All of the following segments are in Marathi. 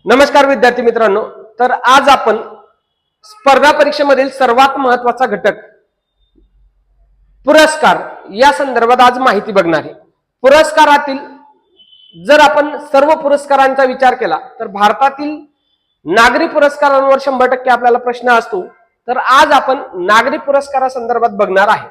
नमस्कार विद्यार्थी मित्रांनो, तर आज आपण स्पर्धा परीक्षेमधील सर्वात महत्त्वाचा घटक पुरस्कार या संदर्भात आज माहिती बघणार आहे। पुरस्कारातील जर आपण सर्व पुरस्कारांचा विचार केला तर भारतातील नागरी पुरस्कारांवर 100% आपल्याला प्रश्न असतो। तर आज आपण नागरी पुरस्कारासंदर्भात बघणार आहे।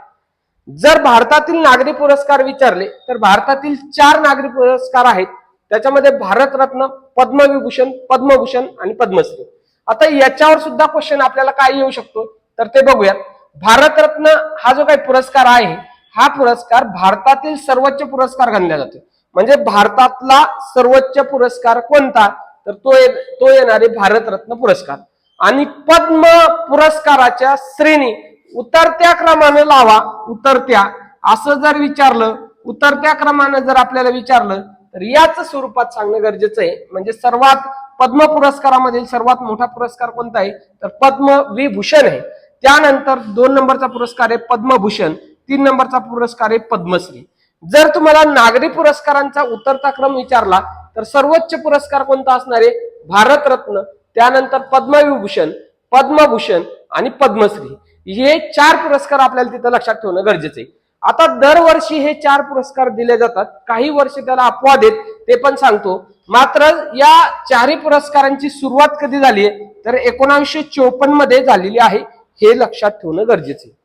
जर भारतातील नागरी पुरस्कार विचारले तर भारतातील 4 नागरी पुरस्कार आहेत। त्याच्यामध्ये भारतरत्न, पद्मविभूषण, पद्मभूषण आणि पद्मश्री। आता याच्यावर सुद्धा क्वेश्चन आपल्याला काय येऊ शकतो तर ते बघूयात। भारतरत्न हा जो काही पुरस्कार आहे, हा पुरस्कार भारतातील सर्वोच्च पुरस्कार गणला जातो। म्हणजे भारतातला सर्वोच्च पुरस्कार कोणता तर तो येणारे भारतरत्न पुरस्कार। आणि पद्म पुरस्काराच्या श्रेणी उतरत्या क्रमाने लावा, उतरत्या असं जर विचारलं, उतरत्या क्रमाने जर आपल्याला विचारलं तर याच स्वरूपात सांगणं गरजेचं आहे। म्हणजे सर्वात पद्म पुरस्कारामधील सर्वात मोठा पुरस्कार कोणता आहे तर पद्मविभूषण आहे। त्यानंतर 2 नंबरचा पुरस्कार आहे पद्मभूषण, 3 नंबरचा पुरस्कार आहे पद्मश्री। जर तुम्हाला नागरी पुरस्कारांचा उतरता क्रम विचारला तर सर्वोच्च पुरस्कार कोणता असणार आहे भारतरत्न, त्यानंतर पद्मविभूषण, पद्मभूषण आणि पद्मश्री। हे 4 पुरस्कार आपल्याला तिथे लक्षात ठेवणं गरजेचं आहे। आता दरवर्षी हे 4 पुरस्कार दिले जातात, काही वर्ष त्याला अपवाद आहेत ते पण सांगतो। मात्र या 4 पुरस्कारांची सुरुवात कधी झाली आहे तर 1954 मध्ये झालेली आहे, हे लक्षात ठेवणं गरजेचं आहे।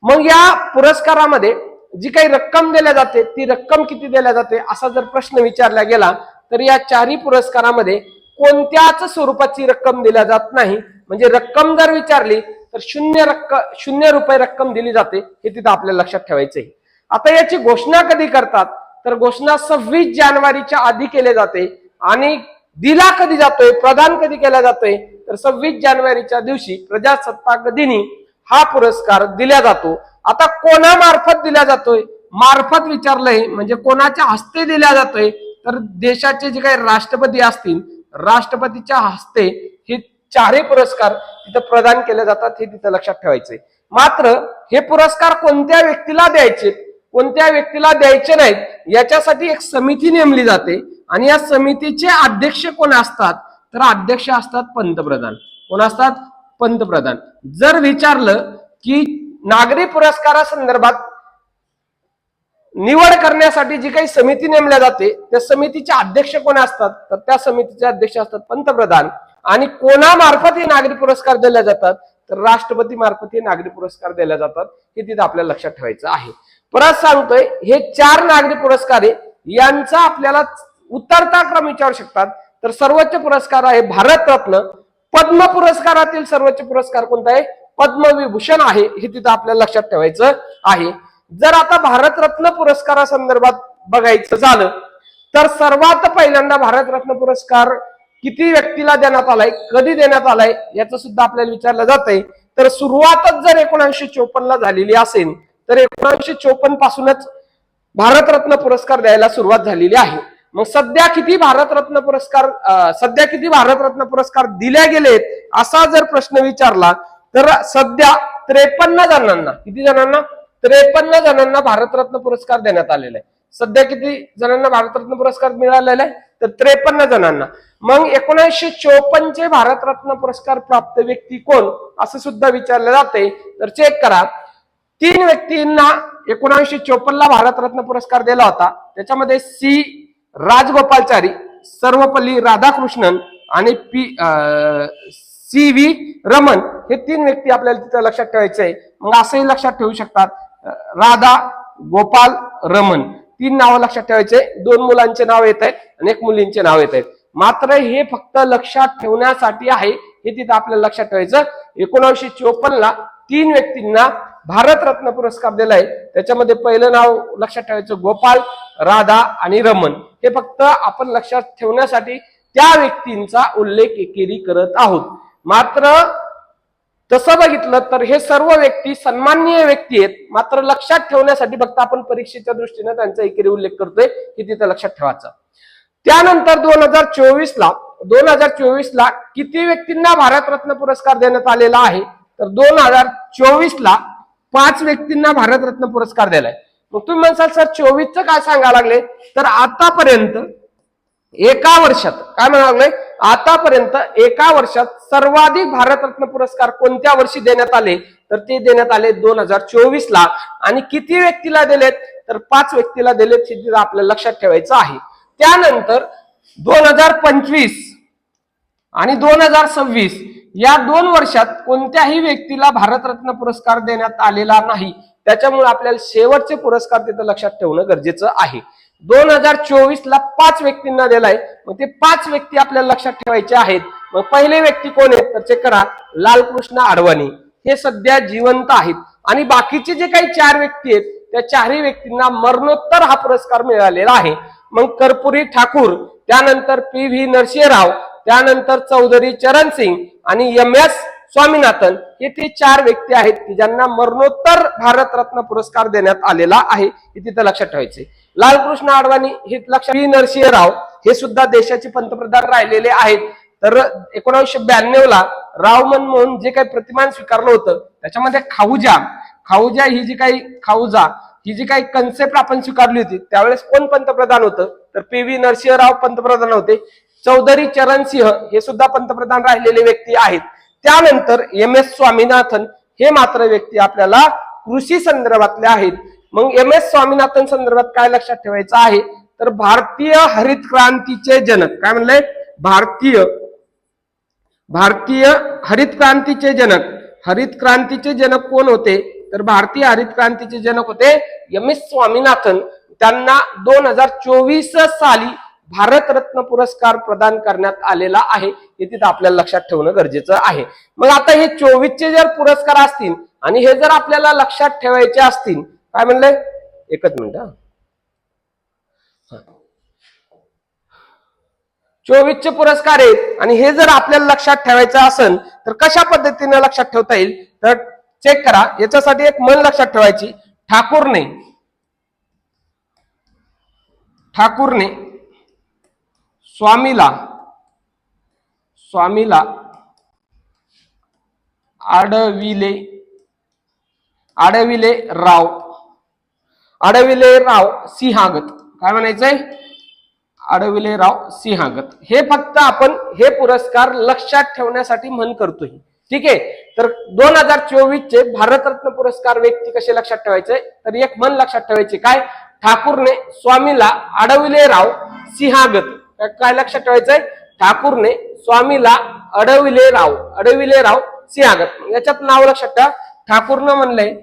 मग या पुरस्कारामध्ये जी काही रक्कम दिल्या जाते ती रक्कम किती दिल्या जाते असा जर प्रश्न विचारला गेला तर या 4 पुरस्कारामध्ये कोणत्याच स्वरूपाची रक्कम दिल्या जात नाही। म्हणजे रक्कम जर विचारली तर 0 रुपये रक्कम दिली जाते, हे तिथं आपल्याला लक्षात ठेवायचं आहे। आता याची घोषणा कधी करतात तर घोषणा 26 जानेवारीच्या आधी केली जाते। आणि दिला कधी जातोय, प्रदान कधी केला जातोय तर 26 जानेवारीच्या दिवशी प्रजासत्ताक दिनी हा पुरस्कार दिला जातो। आता कोणामार्फत दिला जातोय, मार्फत विचारलंय म्हणजे कोणाच्या हस्ते दिला जातोय तर देशाचे जे काही राष्ट्रपती असतील, राष्ट्रपतीच्या हस्ते हे 4 पुरस्कार तिथं प्रदान केले जातात, हे तिथं लक्षात ठेवायचंय। मात्र हे पुरस्कार कोणत्या व्यक्तीला द्यायचे, कोणत्या व्यक्तीला द्यायचे नाहीत याच्यासाठी एक समिती नेमली जाते। आणि या समितीचे अध्यक्ष कोण असतात तर अध्यक्ष असतात पंतप्रधान। कोण असतात? पंतप्रधान। जर विचारलं की नागरी पुरस्कारासंदर्भात निवड करण्यासाठी जी काही समिती नेमल्या जाते त्या समितीचे अध्यक्ष कोण असतात तर त्या समितीचे अध्यक्ष असतात पंतप्रधान। आणि कोणामार्फत हे नागरी पुरस्कार दिले जातात तर राष्ट्रपती मार्फत हे नागरी पुरस्कार दिले जातात, हे तिथे आपल्याला लक्षात ठेवायचं आहे। परत सांगतोय हे 4 नागरी पुरस्कार आहे, यांचा आपल्याला उतरता क्रम विचारू शकतात। तर सर्वोच्च पुरस्कार आहे भारतरत्न, पद्म पुरस्कारातील सर्वोच्च पुरस्कार कोणता आहे पद्मविभूषण आहे, हे तिथं आपल्याला लक्षात ठेवायचं आहे। जर आता भारतरत्न पुरस्कारासंदर्भात बघायचं झालं तर सर्वात पहिल्यांदा भारतरत्न पुरस्कार किती व्यक्तीला देण्यात आलाय, कधी देण्यात आलाय याचं सुद्धा आपल्याला विचारलं जातंय। तर सुरुवातच जर 1954 ला झालेली असेल तर 1954 पासूनच भारतरत्न पुरस्कार द्यायला सुरुवात झालेली आहे। मग सध्या किती भारतरत्न पुरस्कार दिले गेलेत असा जर प्रश्न विचारला तर सध्या 53 जणांना, किती जणांना? 53 जणांना भारतरत्न पुरस्कार देण्यात आलेला आहे। सध्या किती जणांना भारतरत्न पुरस्कार मिळालेला आहे तर 53 जणांना। मग 1954 चे भारतरत्न पुरस्कार प्राप्त व्यक्ती कोण असं सुद्धा विचारलं जाते। तर चेक करा, 3 व्यक्तींना 1954 ला भारतरत्न पुरस्कार दिला होता। त्याच्यामध्ये सी राजगोपालचारी, सर्वपल्ली राधाकृष्णन आणि सी व्ही रमन हे 3 व्यक्ती आपल्याला तिथं लक्षात ठेवायचे आहे। मग असंही लक्षात ठेवू शकतात राधा, गोपाल, रमन 3 नावं लक्षात ठेवायचे। 2 मुलांचे नाव येत आहेत आणि 1 मुलींचे नाव येत आहेत। मात्र हे फक्त लक्षात ठेवण्यासाठी आहे, हे तिथं आपल्याला लक्षात ठेवायचं। 1954 ला 3 व्यक्तींना भारतरत्न पुरस्कार दिलाय। त्याच्यामध्ये पहिलं नाव लक्षात ठेवायचं गोपाल, राधा आणि रमन। हे फक्त आपण लक्षात ठेवण्यासाठी त्या व्यक्तींचा उल्लेख एकेरी करत आहोत। मात्र तसं बघितलं तर हे सर्व व्यक्ती सन्माननीय व्यक्ती आहेत, मात्र लक्षात ठेवण्यासाठी फक्त आपण परीक्षेच्या दृष्टीने त्यांचा एकेरी उल्लेख करतोय, हे तिथं लक्षात ठेवायचं। त्यानंतर 2024 ला किती व्यक्तींना भारतरत्न पुरस्कार देण्यात आलेला आहे तर 2024 ला 5 व्यक्तींना भारतरत्न पुरस्कार दिलाय। मग तुम्ही म्हणसाल सर 24चं काय सांगायला लागले तर आतापर्यंत एका वर्षात काय म्हणायला लागले, आतापर्यंत एका वर्षात सर्वाधिक भारतरत्न पुरस्कार कोणत्या वर्षी देण्यात आले, तर ते देण्यात आले 2024 ला. आणि किती व्यक्तीला दिलेत, तर 5 व्यक्तीला दिलेत, हे आपल्याला लक्षात ठेवायचं आहे. त्यानंतर 2025 आणि 2026 या 2 वर्षात कोणत्याही व्यक्तीला भारतरत्न पुरस्कार देण्यात आलेला नाही. त्याच्यामुळे आपल्याला शेवटचे पुरस्कार तिथं लक्षात ठेवणं गरजेचं आहे. 2024 ला 5 व्यक्तींना दिलाय, मग ते 5 व्यक्ती आपल्याला लक्षात ठेवायचे आहेत. मग पहिले व्यक्ती कोण आहेत, तर चेक करा, लालकृष्ण अडवाणी. हे सध्या जिवंत आहेत. आणि बाकीचे जे काही 4 व्यक्ती आहेत त्या 4ही व्यक्तींना मरणोत्तर हा पुरस्कार मिळालेला आहे. मग कर्पुरी ठाकूर, त्यानंतर PV नरसिंहराव, त्यानंतर चौधरी चरण सिंग आणि MS स्वामीनाथन, हे ते 4 व्यक्ती आहेत की ज्यांना मरणोत्तर भारतरत्न पुरस्कार देण्यात आलेला आहे. हे तिथं लक्षात ठेवायचे. लालकृष्ण अडवाणी हे लक्षात, PV नरसिंहराव हे सुद्धा देशाचे पंतप्रधान राहिलेले आहेत. तर 1992 ला राव मनमोहन जे काही प्रतिमान स्वीकारलं होतं त्याच्यामध्ये खाऊजा ही जी काही कन्सेप्ट आपण स्वीकारली होती त्यावेळेस कोण पंतप्रधान होतं, तर PV नरसिंहराव पंतप्रधान होते. चौधरी चरण सिंह हे सुद्धा पंतप्रधान राहिलेले व्यक्ती आहेत. त्यानंतर MS स्वामीनाथन हे मात्र व्यक्ती आपल्याला कृषी संदर्भातले आहेत. मग MS स्वामीनाथन संदर्भात काय लक्षात ठेवायचं आहे, तर भारतीय हरित क्रांतीचे जनक, काय म्हणले, भारतीय हरित क्रांतीचे जनक कोण होते, तर भारतीय हरित क्रांतीचे जनक होते MS स्वामीनाथन. त्यांना 2024 साली भारतरत्न पुरस्कार प्रदान करण्यात आलेला आहे. हे तिथं आपल्याला लक्षात ठेवणं गरजेचं आहे. मग आता हे 24चे जर पुरस्कार असतील आणि हे जर आपल्याला लक्षात ठेवायचे असतील, काय म्हणले, एकच मिनिट, 24चे पुरस्कार आहेत आणि हे जर आपल्याला लक्षात ठेवायचं असेल तर कशा पद्धतीने लक्षात ठेवता येईल, तर चेक करा. याच्यासाठी एक म्हण लक्षात ठेवायची, ठाकूरने स्वामीला अडविलेराव सिंहागत, काय म्हणायचंय, अडविलेराव सिंहागत. हे फक्त आपण हे पुरस्कार लक्षात ठेवण्यासाठी म्हण करतोय. ठीक आहे. तर 2024चे भारतरत्न पुरस्कार व्यक्ती कसे लक्षात ठेवायचे, तर एक म्हण लक्षात ठेवायची, काय, ठाकूरने स्वामीला अडविलेराव सिंहागत. काय लक्षात ठेवायचंय, ठाकूरने स्वामीला अडविलेराव सिंहागत. याच्यात नाव लक्षात ठेवा. ठाकूरनं म्हणलंय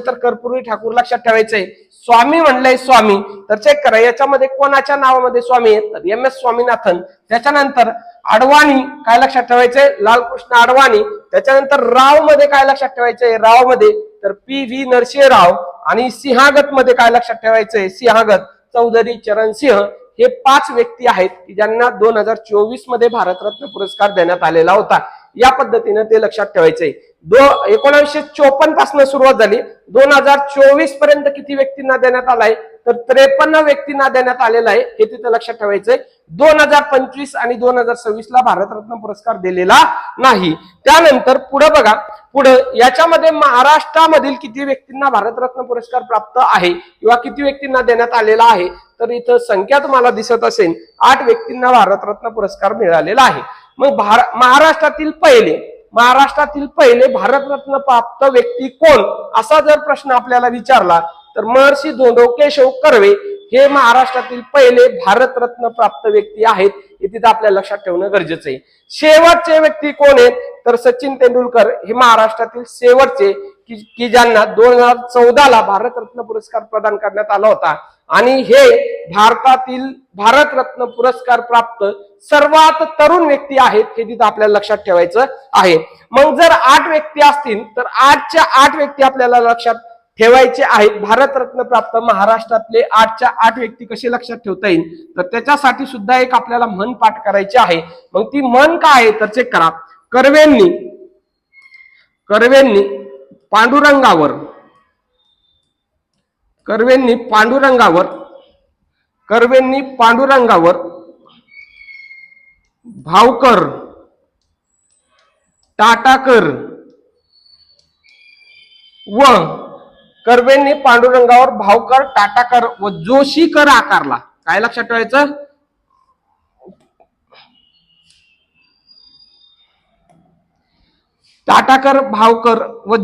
तर कर्पुरी ठाकूर लक्षात ठेवायचंय. स्वामी म्हणलंय स्वामी, तर चेक करा याच्यामध्ये कोणाच्या नावामध्ये स्वामी आहेत, तर MS स्वामीनाथन. त्याच्यानंतर अडवाणी काय लक्षात ठेवायचंय, लालकृष्ण अडवाणी. त्याच्यानंतर राव मध्ये काय लक्षात ठेवायचंय, राव मध्ये तर PV नरसिंहराव. आणि सिंहागत मध्ये काय लक्षात ठेवायचंय, सिंहागत चौधरी चरण सिंह. हे 5 व्यक्ती आहेत की ज्यांना 2024 मध्ये भारतरत्न पुरस्कार देण्यात आलेला होता. या पद्धतीने ते लक्षात ठेवायचंय. 1954 पासून सुरुवात झाली, 2024 पर्यंत किती व्यक्तींना देण्यात आलाय, तर 53 व्यक्तींना देण्यात आलेला आहे. हे तिथे लक्षात ठेवायचंय. 2025 आणि 2026 ला भारतरत्न पुरस्कार दिलेला नाही. त्यानंतर पुढे बघा, पुढे याच्यामध्ये महाराष्ट्रामधील किती व्यक्तींना भारतरत्न पुरस्कार प्राप्त आहे किंवा किती व्यक्तींना देण्यात आलेला आहे, तर इथं संख्या तुम्हाला दिसत असेल, 8 व्यक्तींना भारतरत्न पुरस्कार मिळालेला आहे. मग महाराष्ट्रातील पहिले भारतरत्न प्राप्त व्यक्ती कोण, असा जर प्रश्न आपल्याला विचारला तर महर्षी धोंडो केशव कर्वे हे महाराष्ट्रातील पहिले भारतरत्न प्राप्त व्यक्ती आहेत. हे तिथे आपल्याला लक्षात ठेवणं गरजेचं आहे. शेवटचे व्यक्ती कोण आहेत, तर सचिन तेंडुलकर हे महाराष्ट्रातील शेवटचे की ज्यांना 2014 ला भारतरत्न पुरस्कार प्रदान करण्यात आला होता. आणि हे भारतातील भारतरत्न पुरस्कार प्राप्त सर्वात तरुण व्यक्ती आहेत. हे तिथं आपल्याला लक्षात ठेवायचं आहे. मग जर 8 व्यक्ती असतील तर 8च्या 8 व्यक्ती आपल्याला लक्षात ठेवायचे आहेत. भारतरत्न प्राप्त महाराष्ट्रातले 8च्या 8 व्यक्ती कसे लक्षात ठेवता येईल, तर त्याच्यासाठी सुद्धा एक आपल्याला म्हण पाठ करायची आहे. मग ती म्हण काय आहे, तर चेक करा. कर्वेंनी पांडुरंगावर भावकर, टाटाकर व कर्वेंनी पांडुरंगावर भावकर, टाटाकर व जोशीकर आकारला. काय लक्षात ठेवायचं, टाटाकर, भावकर व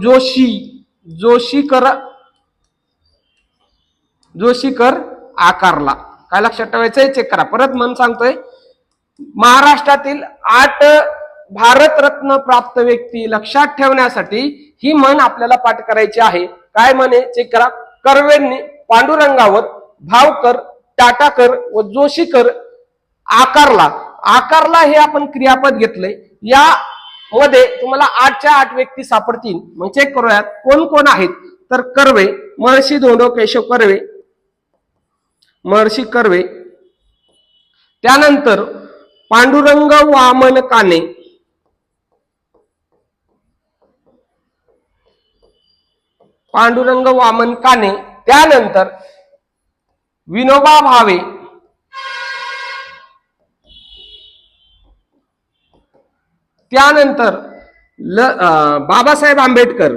जोशीकर आकारला. काय लक्षात ठेवायचंय? चेक करा. परत मन सांगतोय, महाराष्ट्रातील 8 भारतरत्न प्राप्त व्यक्ती लक्षात ठेवण्यासाठी ही म्हण आपल्याला पाठ करायची आहे. काय म्हणे? चेक करा. कर्वेंनी पांडुरंगावर, भावकर, टाटाकर व जोशीकर आकारला. आकारला हे आपण क्रियापद घेतलंय. या मध्ये तुम्हाला 8च्या 8 व्यक्ती सापडतील. मग चेक करूयात कोण कोण आहेत. तर कर्वे, महर्षी धोंडो केशव कर्वे, महर्षी कर्वे. त्यानंतर पांडुरंग वामन काने, पांडुरंग वामन काने. त्यानंतर विनोबा भावे, त्यानंतर बाबासाहेब आंबेडकर,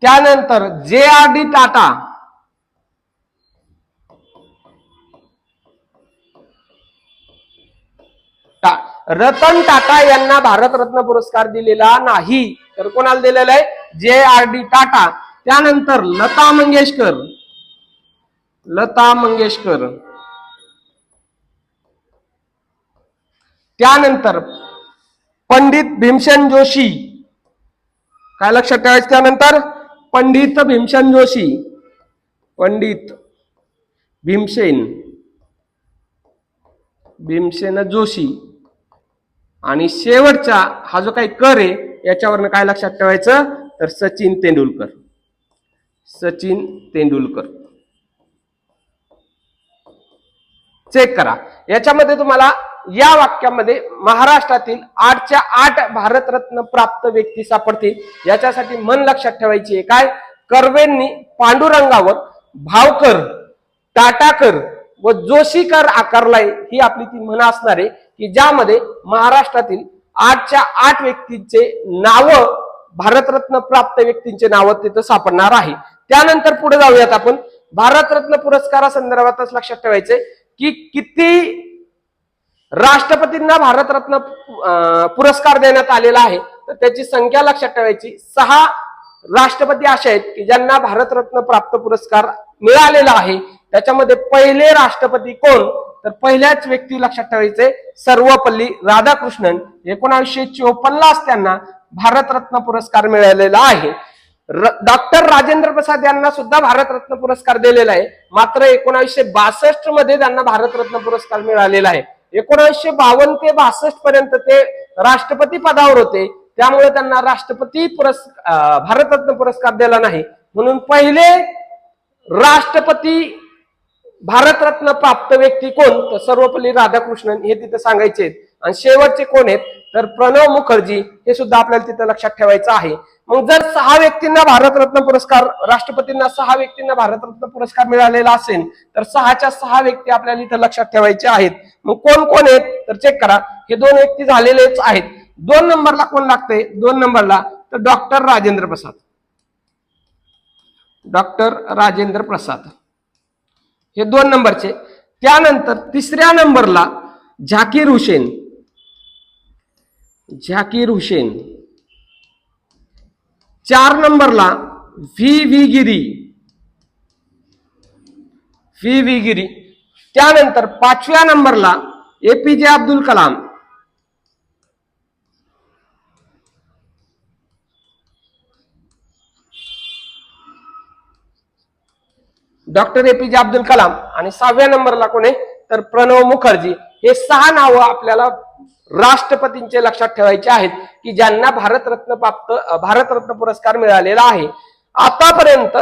त्यानंतर JRD टाटा, रतन टाटा यांना भारतरत्न पुरस्कार दिलेला नाही. तर कोणाला दिलेला आहे? JRD टाटा. त्यानंतर लता मंगेशकर, त्यानंतर पंडित भीमसेन जोशी. काय लक्षात ठेवायचं? त्यानंतर पंडित भीमसेन जोशी, पंडित भीमसेन जोशी. आणि शेवटचा हा जो काही कर आहे याच्यावरनं काय लक्षात ठेवायचं? तर सचिन तेंडुलकर. चेक करा. याच्यामध्ये तुम्हाला या वाक्यामध्ये महाराष्ट्रातील 8च्या 8 भारतरत्न प्राप्त व्यक्ती सापडतील. याच्यासाठी मन लक्षात ठेवायची आहे. काय? कर्वेंनी पांडुरंगावर, भावकर, टाटाकर व जोशीकर आकारलाय. ही आपली ती म्हण असणार आहे की ज्यामध्ये महाराष्ट्रातील 8च्या 8 व्यक्तींचे नाव, भारतरत्न प्राप्त व्यक्तींचे नाव तिथं सापडणार आहे. त्यानंतर पुढे जाऊयात आपण. भारतरत्न पुरस्कारासंदर्भातच लक्षात ठेवायचंय की किती राष्ट्रपतींना भारतरत्न पुरस्कार देण्यात आलेला आहे. तर त्याची संख्या लक्षात ठेवायची. 6 राष्ट्रपती असे आहेत की ज्यांना भारतरत्न प्राप्त पुरस्कार मिळालेला आहे. त्याच्यामध्ये पहिले राष्ट्रपती कोण? तर पहिल्याच व्यक्ती लक्षात ठेवायचे, सर्वपल्ली राधाकृष्णन. 1954 त्यांना भारतरत्न पुरस्कार मिळालेला आहे. डॉक्टर राजेंद्र प्रसाद यांना सुद्धा भारतरत्न पुरस्कार दिलेला आहे. मात्र 1962 मध्ये त्यांना भारतरत्न पुरस्कार मिळालेला आहे. 1952 ते 62 पर्यंत ते राष्ट्रपती पदावर होते. त्यामुळे त्यांना भारतरत्न पुरस्कार दिला नाही. म्हणून पहिले राष्ट्रपती भारतरत्न प्राप्त व्यक्ती कोण? तर सर्वपल्ली राधाकृष्णन हे तिथे सांगायचे. आणि शेवटचे कोण आहेत? तर प्रणव मुखर्जी. हे सुद्धा आपल्याला तिथे लक्षात ठेवायचं आहे. मग जर 6 व्यक्तींना भारतरत्न पुरस्कार, राष्ट्रपतींना 6 व्यक्तींना भारतरत्न पुरस्कार मिळालेला असेल तर 6च्या 6 व्यक्ती आपल्याला इथे लक्षात ठेवायच्या आहेत. मग कोण कोण आहेत? तर चेक करा. हे 2 व्यक्ती झालेलेच आहेत. 2 नंबरला कोण लागतंय? 2 नंबरला तर डॉक्टर राजेंद्र प्रसाद, हे 2 नंबरचे. त्यानंतर 3ऱ्या नंबरला झाकीर हुसेन. 4 नंबरला व्ही गिरी. त्यानंतर 5व्या नंबरला APJ Abdul Kalam. Doctor APJ Abdul Kalam. आणि 6व्या नंबरला कोण आहे? तर प्रणव मुखर्जी. हे 6 नावं आपल्याला राष्ट्रपतींचे लक्षात ठेवायचे आहेत की ज्यांना भारतरत्न पुरस्कार मिळालेला आहे. आतापर्यंत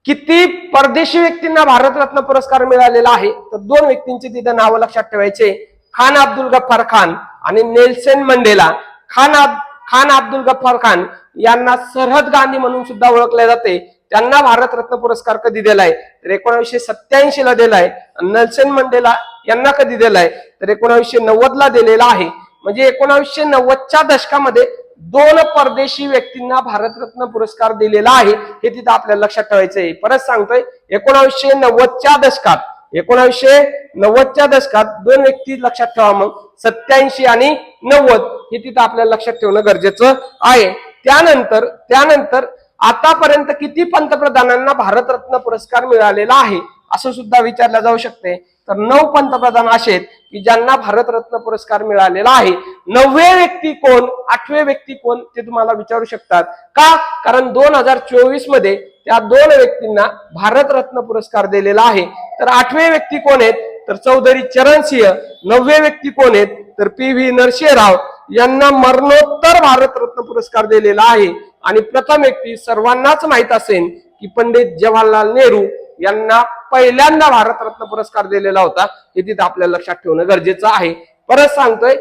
किती परदेशी व्यक्तींना भारतरत्न पुरस्कार मिळालेला आहे? तर 2 व्यक्तींची तिथे नावं लक्षात ठेवायचे, खान अब्दुल गफ्फार खान आणि नेल्सन मंडेला. खान अब्दुल गफ्फार खान यांना सरहद गांधी म्हणून सुद्धा ओळखले जाते. त्यांना भारतरत्न पुरस्कार कधी दिलाय? तर 1987 ला दिलाय. नेल्सन मंडेला यांना कधी दिलाय? तर 1990 ला दिलेला आहे. म्हणजे 1990च्या दशकामध्ये 2 परदेशी व्यक्तींना भारतरत्न पुरस्कार दिलेला आहे. हे तिथं आपल्याला लक्षात ठेवायचं आहे. परत सांगतोय, 1990च्या दशकात 1990च्या दशकात दोन व्यक्ती लक्षात ठेवा, मग 87 आणि 90 हे तिथं आपल्याला लक्षात ठेवणं गरजेचं आहे. त्यानंतर आतापर्यंत किती पंतप्रधानांना भारतरत्न पुरस्कार मिळालेला आहे असं सुद्धा विचारलं जाऊ शकते. तर 9 पंतप्रधान असे आहेत की ज्यांना भारतरत्न पुरस्कार मिळालेला आहे. 9वे व्यक्ती कोण, 8वे व्यक्ती कोण ते तुम्हाला विचारू शकतात. का? कारण 2024 मध्ये त्या 2 व्यक्तींना भारतरत्न पुरस्कार दिलेला आहे. तर 8वे व्यक्ती कोण आहेत तर चौधरी चरण सिंह. 9वे व्यक्ती कोण आहेत तर PV नरसिंह राव यांना मरणोत्तर भारतरत्न पुरस्कार दिलेला आहे. आणि प्रथम व्यक्ती सर्वांनाच माहित असेल की पंडित जवाहरलाल नेहरू यांना पहिल्यांदा भारतरत्न पुरस्कार दिलेला होता. हे तिथे आपल्याला लक्षात ठेवणं गरजेचं आहे. परत सांगतोय,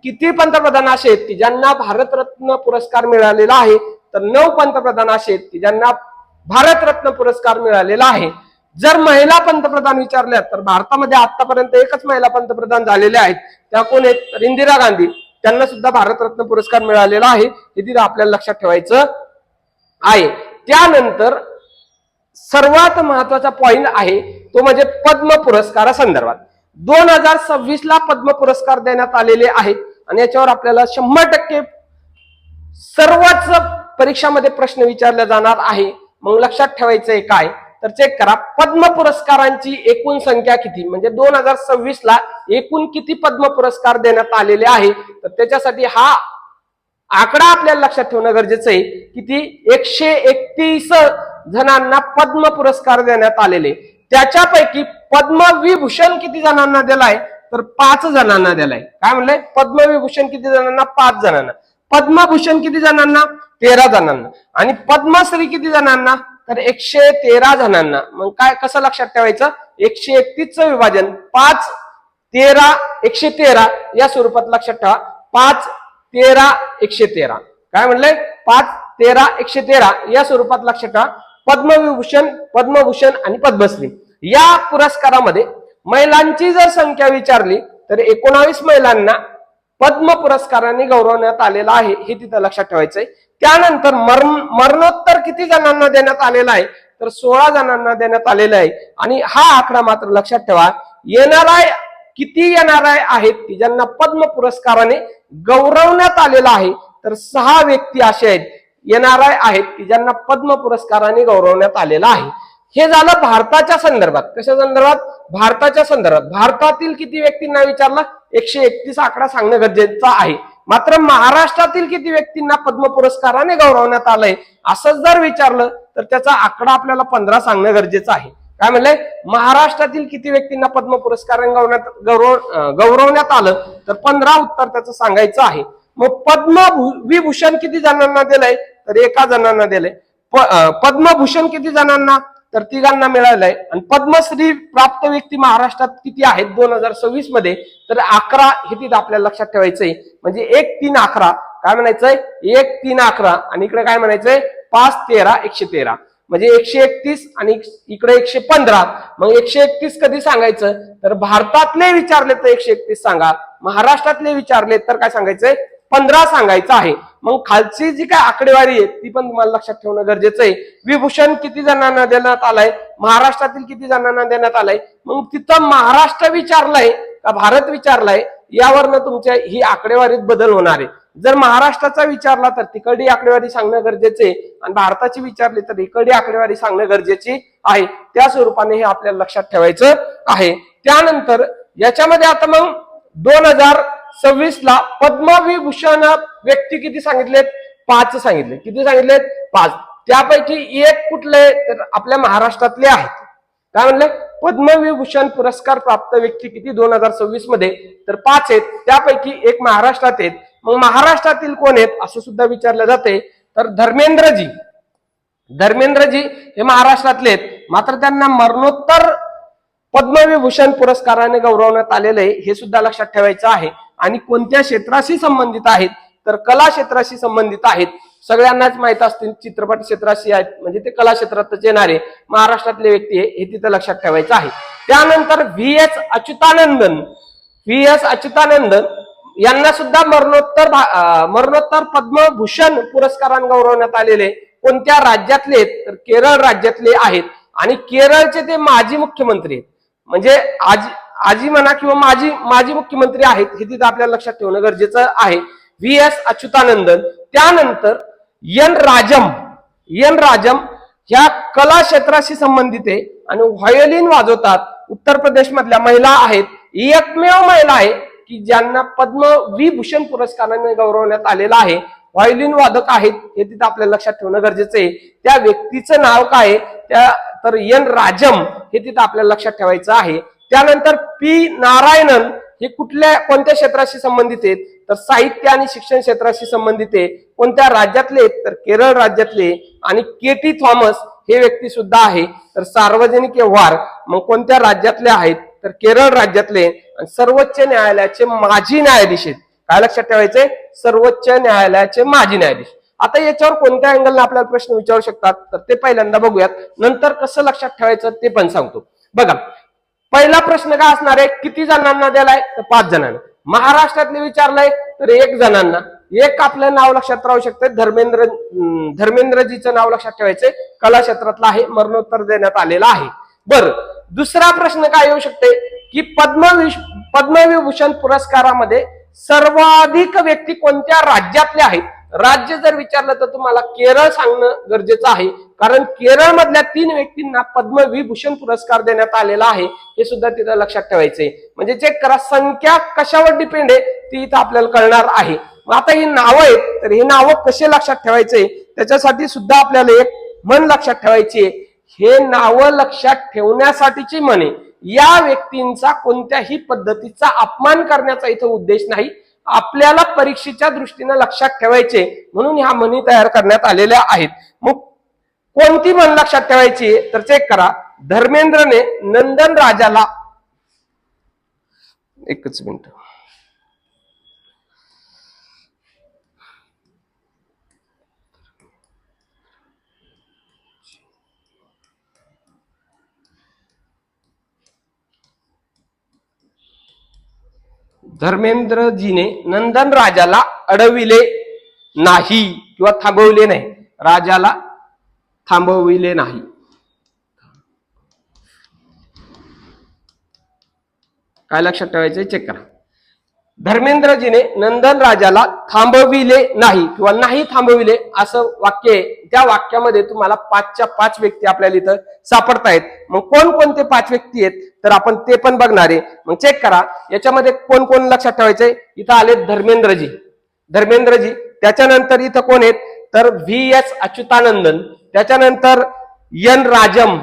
किती पंतप्रधान असे आहेत की ज्यांना भारतरत्न पुरस्कार मिळालेला आहे तर 9 पंतप्रधान असे आहेत की ज्यांना भारतरत्न पुरस्कार मिळालेला आहे. जर महिला पंतप्रधान विचारल्या तर भारतामध्ये आतापर्यंत एकच महिला पंतप्रधान झालेल्या आहेत. त्या कोण आहेत तर इंदिरा गांधी. त्यांना सुद्धा भारतरत्न पुरस्कार मिळालेला आहे. हे तिथे आपल्याला लक्षात ठेवायचं आहे. त्यानंतर सर्वात महत्वाचा पॉइंट आहे तो म्हणजे पद्म पुरस्कारासंदर्भात 2026 ला पद्म पुरस्कार देण्यात आलेले आहेत. आणि याच्यावर आपल्याला 100% सर्वच परीक्षामध्ये प्रश्न विचारले जाणार आहे. मग लक्षात ठेवायचंय काय तर चेक करा, पद्म पुरस्कारांची एकूण संख्या किती, म्हणजे 2026 ला एकूण किती पद्म पुरस्कार देण्यात आलेले आहे. तर त्याच्यासाठी हा आकडा आपल्याला लक्षात ठेवणं गरजेचं आहे. किती? 131 जणांना पद्म पुरस्कार देण्यात आलेले. त्याच्यापैकी पद्मविभूषण किती जणांना दिलाय तर 5 जणांना दिलाय. काय म्हणलंय? पद्मविभूषण किती जणांना? 5 जणांना. पद्मभूषण किती जणांना? 13 जणांना. आणि पद्मश्री किती जणांना तर 113 जणांना. मग काय कसं लक्षात ठेवायचं? 131चं विभाजन 5, 13, 113 या स्वरूपात लक्षात ठेवा. 5, 13, 113. काय म्हणलंय? 5, 13, 113 या स्वरूपात लक्षात ठेवा. पद्मविभूषण, पद्मभूषण आणि पद्मश्री या पुरस्कारामध्ये महिलांची जर संख्या विचारली तर 19 महिलांना पद्म पुरस्काराने गौरवण्यात आलेला आहे. हे तिथं लक्षात ठेवायचंय. त्यानंतर मरणोत्तर किती जणांना देण्यात आलेला आहे तर 16 जणांना देण्यात आलेला आहे. आणि हा आकडा मात्र लक्षात ठेवा. किती NRI आहेत की ज्यांना पद्म पुरस्काराने गौरवण्यात आलेला आहे तर 6 व्यक्ती असे आहेत NRI आहेत की ज्यांना पद्म पुरस्काराने गौरवण्यात आलेला आहे. हे झालं भारताच्या संदर्भात. कशा संदर्भात? भारताच्या संदर्भात. भारतातील किती व्यक्तींना विचारलं? 131 आकडा सांगणं गरजेचं आहे. मात्र महाराष्ट्रातील किती व्यक्तींना पद्म पुरस्काराने गौरवण्यात आलंय असं जर विचारलं तर त्याचा आकडा आपल्याला 15 सांगणं गरजेचं आहे. काय म्हणलंय? महाराष्ट्रातील किती व्यक्तींना पद्म पुरस्काराने गौरवण्यात आलं तर 15 उत्तर त्याचं सांगायचं आहे. मग पद्मविभूषण किती जणांना दिलंय तर 1 जणांना दिलंय. पद्मभूषण किती जणांना तर 3 मिळालंय. आणि पद्मश्री प्राप्त व्यक्ती महाराष्ट्रात किती आहेत 2026 मध्ये तर 11 हे तिथं आपल्याला लक्षात ठेवायचंय. म्हणजे 1, 3, 11. काय म्हणायचंय? 1, 3, 11 आणि इकडे काय म्हणायचंय? 5, 13, 113. म्हणजे 131 आणि इकडे 115. मग 131 कधी सांगायचं तर भारतातले विचारले तर 131 सांगा. महाराष्ट्रातले विचारले तर काय सांगायचंय? 15 सांगायचं आहे. मग खालची जी काय आकडेवारी आहे ती पण तुम्हाला लक्षात ठेवणं गरजेचं आहे. विभूषण किती जणांना देण्यात आलाय, महाराष्ट्रातील किती जणांना देण्यात आलाय, मग तिथं महाराष्ट्र विचारलाय का भारत विचारलाय यावरनं तुमच्या ही आकडेवारीत बदल होणार आहे. जर महाराष्ट्राचा विचारला तर तिकडली आकडेवारी सांगणं गरजेचे आणि भारताची विचारली तर इकडली आकडेवारी सांगणं गरजेची आहे. त्या स्वरूपाने हे आपल्याला लक्षात ठेवायचं आहे. त्यानंतर याच्यामध्ये आता मग 2026 ला पद्मविभूषण व्यक्ती किती सांगितलेत? 5 सांगितले. किती सांगितलेत? 5. त्यापैकी एक कुठले तर आपल्या महाराष्ट्रातले आहेत. काय म्हणले? पद्मविभूषण पुरस्कार प्राप्त व्यक्ती किती 2026 मध्ये तर 5 आहेत. त्यापैकी एक महाराष्ट्रात आहेत. मग महाराष्ट्रातील कोण आहेत असं सुद्धा विचारलं जाते तर धर्मेंद्रजी हे महाराष्ट्रातले आहेत. मात्र त्यांना मरणोत्तर पद्मविभूषण पुरस्काराने गौरवण्यात आलेले आहे हे सुद्धा लक्षात ठेवायचं आहे. आणि कोणत्या क्षेत्राशी संबंधित आहेत तर कला क्षेत्राशी संबंधित आहेत. सगळ्यांनाच माहित असतील चित्रपट क्षेत्राशी आहेत म्हणजे ते कला क्षेत्रातच येणारे महाराष्ट्रातले व्यक्ती हे तिथं लक्षात ठेवायचं आहे. त्यानंतर VS अच्युतानंदन यांना सुद्धा मरणोत्तर पद्मभूषण पुरस्काराने गौरवण्यात आलेले. कोणत्या राज्यातले तर केरळ राज्यातले आहेत आणि केरळचे ते माजी मुख्यमंत्री आहेत. म्हणजे आजी म्हणा किंवा माजी मुख्यमंत्री आहेत हे तिथं आपल्याला लक्षात ठेवणं गरजेचं आहे. व्ही.एस. अच्युतानंदन. त्यानंतर एन राजम ह्या कला क्षेत्राशी संबंधित आहे आणि व्हायोलिन वाजवतात. उत्तर प्रदेश मधल्या महिला आहेत. एकमेव महिला आहे की ज्यांना पद्मविभूषण पुरस्काराने गौरवण्यात आलेला आहे. व्हायोलिन वादक आहेत हे तिथं आपल्याला लक्षात ठेवणं गरजेचं आहे. त्या व्यक्तीचं नाव काय तर एन राजम हे तिथं आपल्याला लक्षात ठेवायचं आहे. त्यानंतर पी नारायणन हे कोणत्या क्षेत्राशी संबंधित आहेत तर साहित्य आणि शिक्षण क्षेत्राशी संबंधित आहे. कोणत्या राज्यातले आहेत तर केरळ राज्यातले. आणि के.टी. थॉमस हे व्यक्ती सुद्धा आहे तर सार्वजनिक व्यवहार मग कोणत्या राज्यातले आहेत तर केरळ राज्यातले. आणि सर्वोच्च न्यायालयाचे माजी न्यायाधीश आहेत. काय लक्षात ठेवायचे सर्वोच्च न्यायालयाचे माजी न्यायाधीश. आता याच्यावर कोणत्या अँगलने आपल्याला प्रश्न विचारू शकतात तर ते पहिल्यांदा बघूयात. नंतर कसं लक्षात ठेवायचं ते पण सांगतो. बघा पहिला प्रश्न काय असणार आहे किती जणांना दिलाय तर 5 जणांना. महाराष्ट्रातले विचारलंय तर 1 जणांना. एक आपलं नाव लक्षात राहू शकते धर्मेंद्रजीचं नाव लक्षात ठेवायचंय. कला क्षेत्रातला आहे. मरणोत्तर देण्यात आलेला आहे. बरं दुसरा प्रश्न काय येऊ शकते की पद्मविभूषण पुरस्कारामध्ये सर्वाधिक व्यक्ती कोणत्या राज्यातल्या आहेत. राज्य जर विचारलं तर तुम्हाला केरळ सांगणं गरजेचं आहे कारण केरळ मधल्या 3 व्यक्तींना पद्मविभूषण पुरस्कार देण्यात आलेला आहे हे सुद्धा तिथं लक्षात ठेवायचंय. म्हणजे चेक करा संख्या कशावर डिपेंड आहे ती इथं आपल्याला कळणार आहे. मग आता ही नावं आहेत तर हे नावं कसे लक्षात ठेवायचे त्याच्यासाठी सुद्धा आपल्याला एक म्हण लक्षात ठेवायची. हे नावं लक्षात ठेवण्यासाठीची म्हणे. या व्यक्तींचा कोणत्याही पद्धतीचा अपमान करण्याचा इथं उद्देश नाही. आपल्याला परीक्षेच्या दृष्टीने लक्षात ठेवायचे म्हणून ह्या म्हणी तयार करण्यात आलेल्या आहेत. मग कोणती म्हण लक्षात ठेवायची तर चेक करा. धर्मेंद्रने नंदन राजाला एकच मिनिट धर्मेंद्रजीने नंदन राजाला अडविले नाही किंवा थांबविले नाही. राजाला थांबविले नाही. काय लक्षात ठेवायचं चेक करा. धर्मेंद्रजीने नंदन राजाला थांबविले नाही किंवा नाही थांबविले असं वाक्य आहे. त्या वाक्यामध्ये तुम्हाला 5च्या 5 व्यक्ती आपल्याला इथं सापडतायत. मग कोणकोणते 5 व्यक्ती आहेत तर आपण ते पण बघणार आहे. मग चेक करा याच्यामध्ये कोण कोण लक्षात ठेवायचंय. इथं आले धर्मेंद्रजी. त्याच्यानंतर इथं कोण आहेत तर व्ही.एस. अच्युतानंदन. त्याच्यानंतर एन राजम.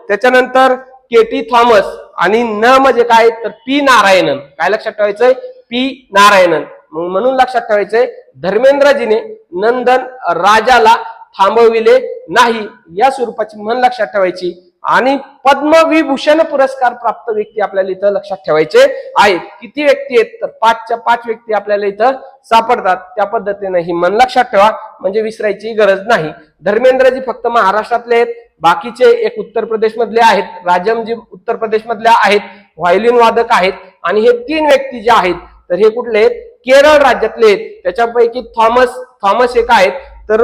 त्याच्यानंतर के.टी. थॉमस आणि न म्हणजे काय तर पी नारायणन. काय लक्षात ठेवायचंय पी नारायणन. म्हणून लक्षात ठेवायचंय धर्मेंद्रजीने नंदन राजाला थांबविले नाही या स्वरूपाची म्हण लक्षात ठेवायची. आणि पद्मविभूषण पुरस्कार प्राप्त व्यक्ती आपल्याला इथं लक्षात ठेवायचे आहेत. किती व्यक्ती आहेत तर 5च्या 5 व्यक्ती आपल्याला इथं सापडतात. त्या पद्धतीने ही म्हण लक्षात ठेवा म्हणजे विसरायची गरज नाही. धर्मेंद्रजी फक्त महाराष्ट्रातले आहेत. बाकीचे एक उत्तर प्रदेश मधले आहेत. राजमजी उत्तर प्रदेश मधल्या आहेत. व्हायोलिन वादक आहेत. आणि हे 3 व्यक्ती जे आहेत तर हे कुठले आहेत केरळ राज्यातले आहेत. त्याच्यापैकी थॉमस एक आहेत तर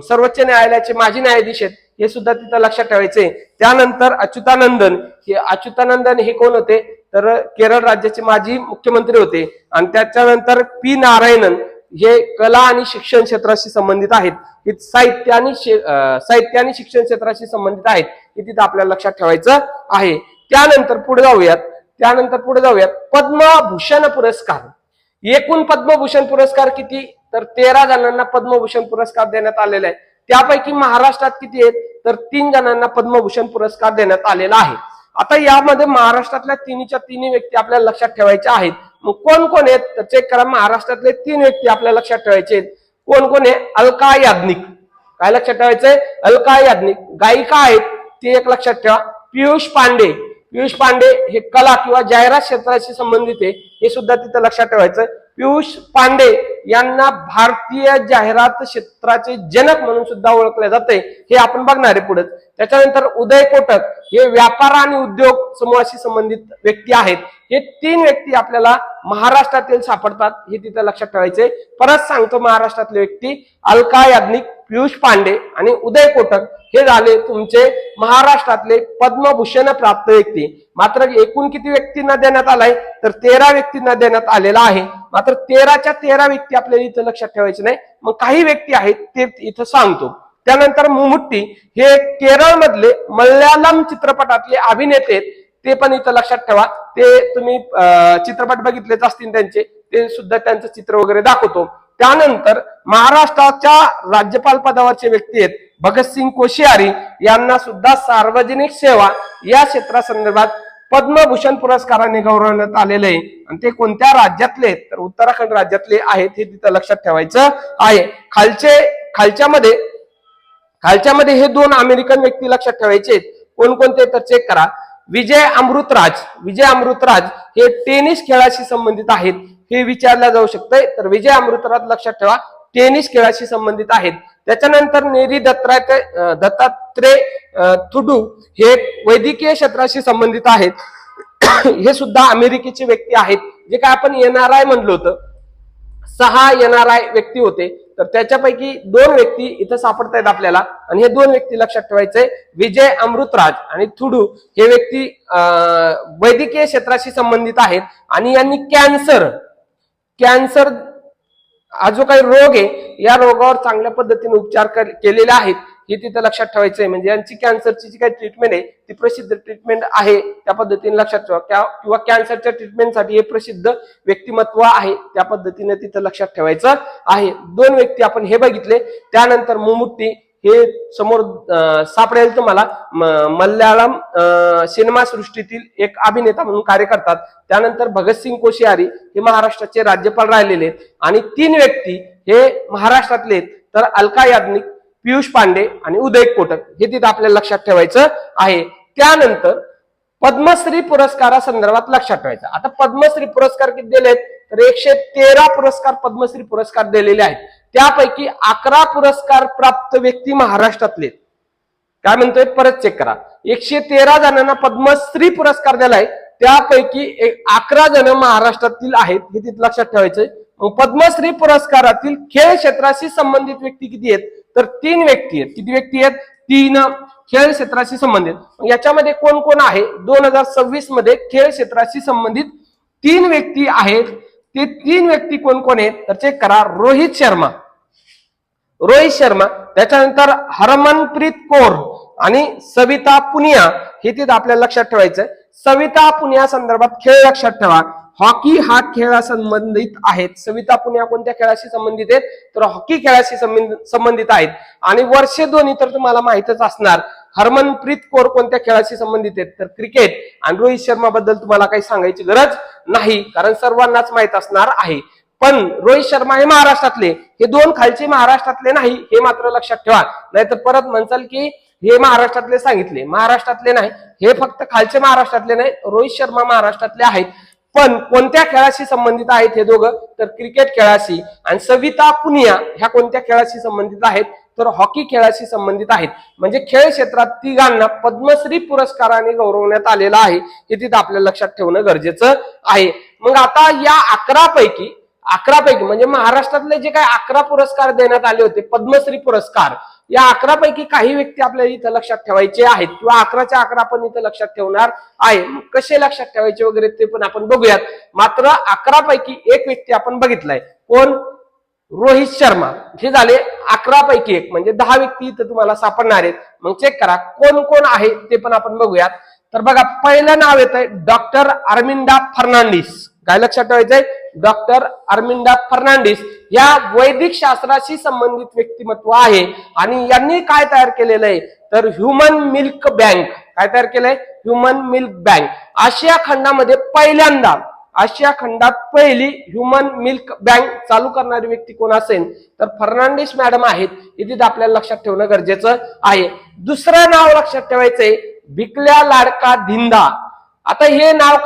सर्वोच्च न्यायालयाचे माजी न्यायाधीश आहेत. हे सुद्धा तिथं लक्षात ठेवायचे. त्यानंतर अच्युतानंदन हे कोण होते तर केरळ राज्याचे माजी मुख्यमंत्री होते. आणि त्याच्यानंतर पी नारायणन हे कला आणि शिक्षण क्षेत्राशी संबंधित आहेत. हे साहित्य आणि शिक्षण क्षेत्राशी संबंधित आहेत. हे तिथं आपल्याला लक्षात ठेवायचं आहे. त्यानंतर पुढे जाऊयात. पद्मभूषण पुरस्कार. एकूण पद्मभूषण पुरस्कार किती तर 13 जणांना पद्मभूषण पुरस्कार देण्यात आलेला आहे. त्यापैकी महाराष्ट्रात किती आहेत तर 3 जणांना पद्मभूषण पुरस्कार देण्यात आलेला आहे. आता यामध्ये महाराष्ट्रातल्या 3 व्यक्ती आपल्याला लक्षात ठेवायच्या आहेत. मग कोण कोण आहेत तर चेक करा. महाराष्ट्रातले 3 व्यक्ती आपल्याला लक्षात ठेवायचे आहेत. कोण कोण आहे अलका याज्ञिक. काय लक्षात ठेवायचंय अलका याज्ञिक गायिका आहेत ते एक लक्षात ठेवा. पियुष पांडे हे कला किंवा जाहिरात क्षेत्राशी संबंधित आहे. हे सुद्धा तिथं लक्षात ठेवायचं. पियुष पांडे यांना भारतीय जाहिरात क्षेत्राचे जनक म्हणून सुद्धा ओळखले जाते. हे आपण बघणार आहे पुढे. त्याच्यानंतर उदय कोटक हे व्यापार आणि उद्योग समूहाशी संबंधित व्यक्ती आहेत. हे 3 व्यक्ती आपल्याला महाराष्ट्रातील सापडतात. हे तिथं लक्षात ठेवायचे. परत सांगतो महाराष्ट्रातले व्यक्ती अलका याज्ञिक, पियुष पांडे आणि उदय कोटक हे झाले तुमचे महाराष्ट्रातले पद्मभूषण प्राप्त व्यक्ती। मात्र एकूण किती व्यक्तींना देण्यात आलाय तर 13 व्यक्तींना देण्यात आलेला आहे। मात्र 13च्या 13 व्यक्ती आपल्याला इथं लक्षात ठेवायचे नाही, मग काही व्यक्ती आहेत ते इथं सांगतो। त्यानंतर मम्मुट्टी हे केरळ मधले मल्याळम चित्रपटातले अभिनेते, ते पण इथं लक्षात ठेवा। ते तुम्ही चित्रपट बघितलेच असतील त्यांचे, ते सुद्धा त्यांचं चित्र वगैरे दाखवतो। त्यानंतर महाराष्ट्राच्या राज्यपाल पदावरचे व्यक्ती आहेत भगतसिंग कोश्यारी, यांना सुद्धा सार्वजनिक सेवा या क्षेत्रासंदर्भात पद्मभूषण पुरस्काराने गौरवण्यात आलेले आहे। आणि ते कोणत्या राज्यातले तर उत्तराखंड राज्यातले आहेत, हे तिथं लक्षात ठेवायचं आहे। खालच्यामध्ये हे 2 अमेरिकन व्यक्ती लक्षात ठेवायचे आहेत। कोणकोणते तर चेक करा। विजय अमृतराज हे टेनिस खेळाशी संबंधित आहेत, हे विचारलं जाऊ शकतंय। तर विजय अमृतराज लक्षात ठेवा, टेनिस खेळाशी संबंधित आहेत। त्याच्यानंतर नेरी दत्तात्रय थुडू हे वैद्यकीय क्षेत्राशी संबंधित आहेत। हे सुद्धा अमेरिकेचे व्यक्ती आहेत, जे काय आपण NRI म्हणलो होतं, 6 NRI व्यक्ती होते, तर त्याच्यापैकी 2 व्यक्ती इथं सापडत आहेत आपल्याला। आणि हे 2 व्यक्ती लक्षात ठेवायचे, विजय अमृतराज आणि थुडू हे व्यक्ती वैद्यकीय क्षेत्राशी संबंधित आहेत। आणि यांनी कॅन्सर हा जो काही रोग आहे, या रोगावर चांगल्या पद्धतीने उपचार केलेले आहेत, हे तिथं लक्षात ठेवायचंय। म्हणजे यांची कॅन्सरची जी काही ट्रीटमेंट आहे ती प्रसिद्ध ट्रीटमेंट आहे, त्या पद्धतीने लक्षात ठेवा। किंवा कॅन्सरच्या ट्रीटमेंटसाठी हे प्रसिद्ध व्यक्तिमत्व आहे, त्या पद्धतीने तिथं लक्षात ठेवायचं आहे। 2 व्यक्ती आपण हे बघितले। त्यानंतर मम्मुट्टी हे समोर सापडेल तुम्हाला, मल्याळम सिनेमा सृष्टीतील एक अभिनेता म्हणून कार्य करतात। त्यानंतर भगतसिंग कोश्यारी हे महाराष्ट्राचे राज्यपाल राहिलेले आहेत। आणि 3 व्यक्ती हे महाराष्ट्रातले आहेत, तर अलका याज्ञिक, पियुष पांडे आणि उदय कोटक, हे तिथं आपल्याला लक्षात ठेवायचं आहे। त्यानंतर पद्मश्री पुरस्कारासंदर्भात लक्षात ठेवायचं। आता पद्मश्री पुरस्कार किती दिलेत तर 113 पुरस्कार पद्मश्री पुरस्कार दिलेले आहेत। त्यापैकी 11 पुरस्कार प्राप्त व्यक्ती महाराष्ट्रातले। काय म्हणतोय परत चेक करा, 113 जणांना पद्मश्री पुरस्कार दिलाय, त्यापैकी 11 जण महाराष्ट्रातील आहेत, हे तिथे लक्षात ठेवायचंय। मग पद्मश्री पुरस्कारातील खेळ क्षेत्राशी संबंधित व्यक्ती किती आहेत तर 3 व्यक्ती आहेत। किती व्यक्ती आहेत? 3 खेळ क्षेत्राशी संबंधित। याच्यामध्ये कोण कोण आहे? 2026 मध्ये खेळ क्षेत्राशी संबंधित 3 व्यक्ती आहेत। ते 3 व्यक्ती कोण कोण आहेत तर चेक करा। रोहित शर्मा, त्याच्यानंतर हरमनप्रीत कौर आणि सविता पुनिया, हे तिथं आपल्याला लक्षात ठेवायचं। सविता पुनिया संदर्भात खेळ लक्षात ठेवा, हॉकी हा खेळासंबंधित आहेत। सविता पुनिया कोणत्या खेळाशी संबंधित आहेत तर हॉकी खेळाशी संबंधित आहेत। आणि वर्षे दोन्ही तर तुम्हाला माहितच असणार। हरमनप्रीत कौर कोणत्या खेळाशी संबंधित आहेत तर क्रिकेट। आणि रोहित शर्मा बद्दल तुम्हाला काही सांगायची गरज नाही, कारण सर्वांनाच माहित असणार आहे। पण रोहित शर्मा हे महाराष्ट्रातले, हे 2 खालचे महाराष्ट्रातले नाही, हे मात्र लक्षात ठेवा। नाहीतर परत म्हणसाल की हे महाराष्ट्रातले सांगितले, महाराष्ट्रातले नाही, हे फक्त खालचे महाराष्ट्रातले नाही, रोहित शर्मा महाराष्ट्रातले आहेत। पण कोणत्या खेळाशी संबंधित आहेत हे दोघं तर क्रिकेट खेळाशी। आणि सविता पुनिया ह्या कोणत्या खेळाशी संबंधित आहेत तर हॉकी खेळाशी संबंधित आहेत। म्हणजे खेळ क्षेत्रात 3 पद्मश्री पुरस्काराने गौरवण्यात आलेला आहे, हे तिथं आपल्याला लक्षात ठेवणं गरजेचं आहे। मग आता या 11 पैकी म्हणजे महाराष्ट्रातले जे काही 11 पुरस्कार देण्यात आले होते पद्मश्री पुरस्कार, या 11 पैकी काही व्यक्ती आपल्याला इथं लक्षात ठेवायचे आहेत, किंवा 11च्या 11 आपण इथं लक्षात ठेवणार आहे। कसे लक्षात ठेवायचे वगैरे ते पण आपण बघूयात। मात्र 11 पैकी एक व्यक्ती आपण बघितलाय, कोण? रोहित शर्मा। हे झाले 11 पैकी एक, म्हणजे 10 व्यक्ती इथं तुम्हाला सापडणार आहेत। मग चेक करा कोण कोण आहे ते पण आपण बघूयात। तर बघा, पहिलं नाव येत आहे डॉक्टर अर्मिंडा फर्नांडिस। काय लक्षात ठेवायचंय? डॉक्टर अर्मिंडा फर्नांडिस या वैदिक शास्त्राशी संबंधित व्यक्तिमत्व आहे। आणि यांनी काय तयार केलेलं आहे तर ह्युमन मिल्क बँक। काय तयार केलंय? Human milk bank. आशिया खंडामध्ये पहिल्यांदा, आशिया खंडात पहिली ह्युमन मिल्क बँक चालू करणारी व्यक्ती कोण असेल तर फर्नांडिस मॅडम आहेत, हे तिथे आपल्याला लक्षात ठेवणं गरजेचं आहे। दुसरं नाव लक्षात ठेवायचंय भिकल्या लाडका धिंदा। आता हे नाव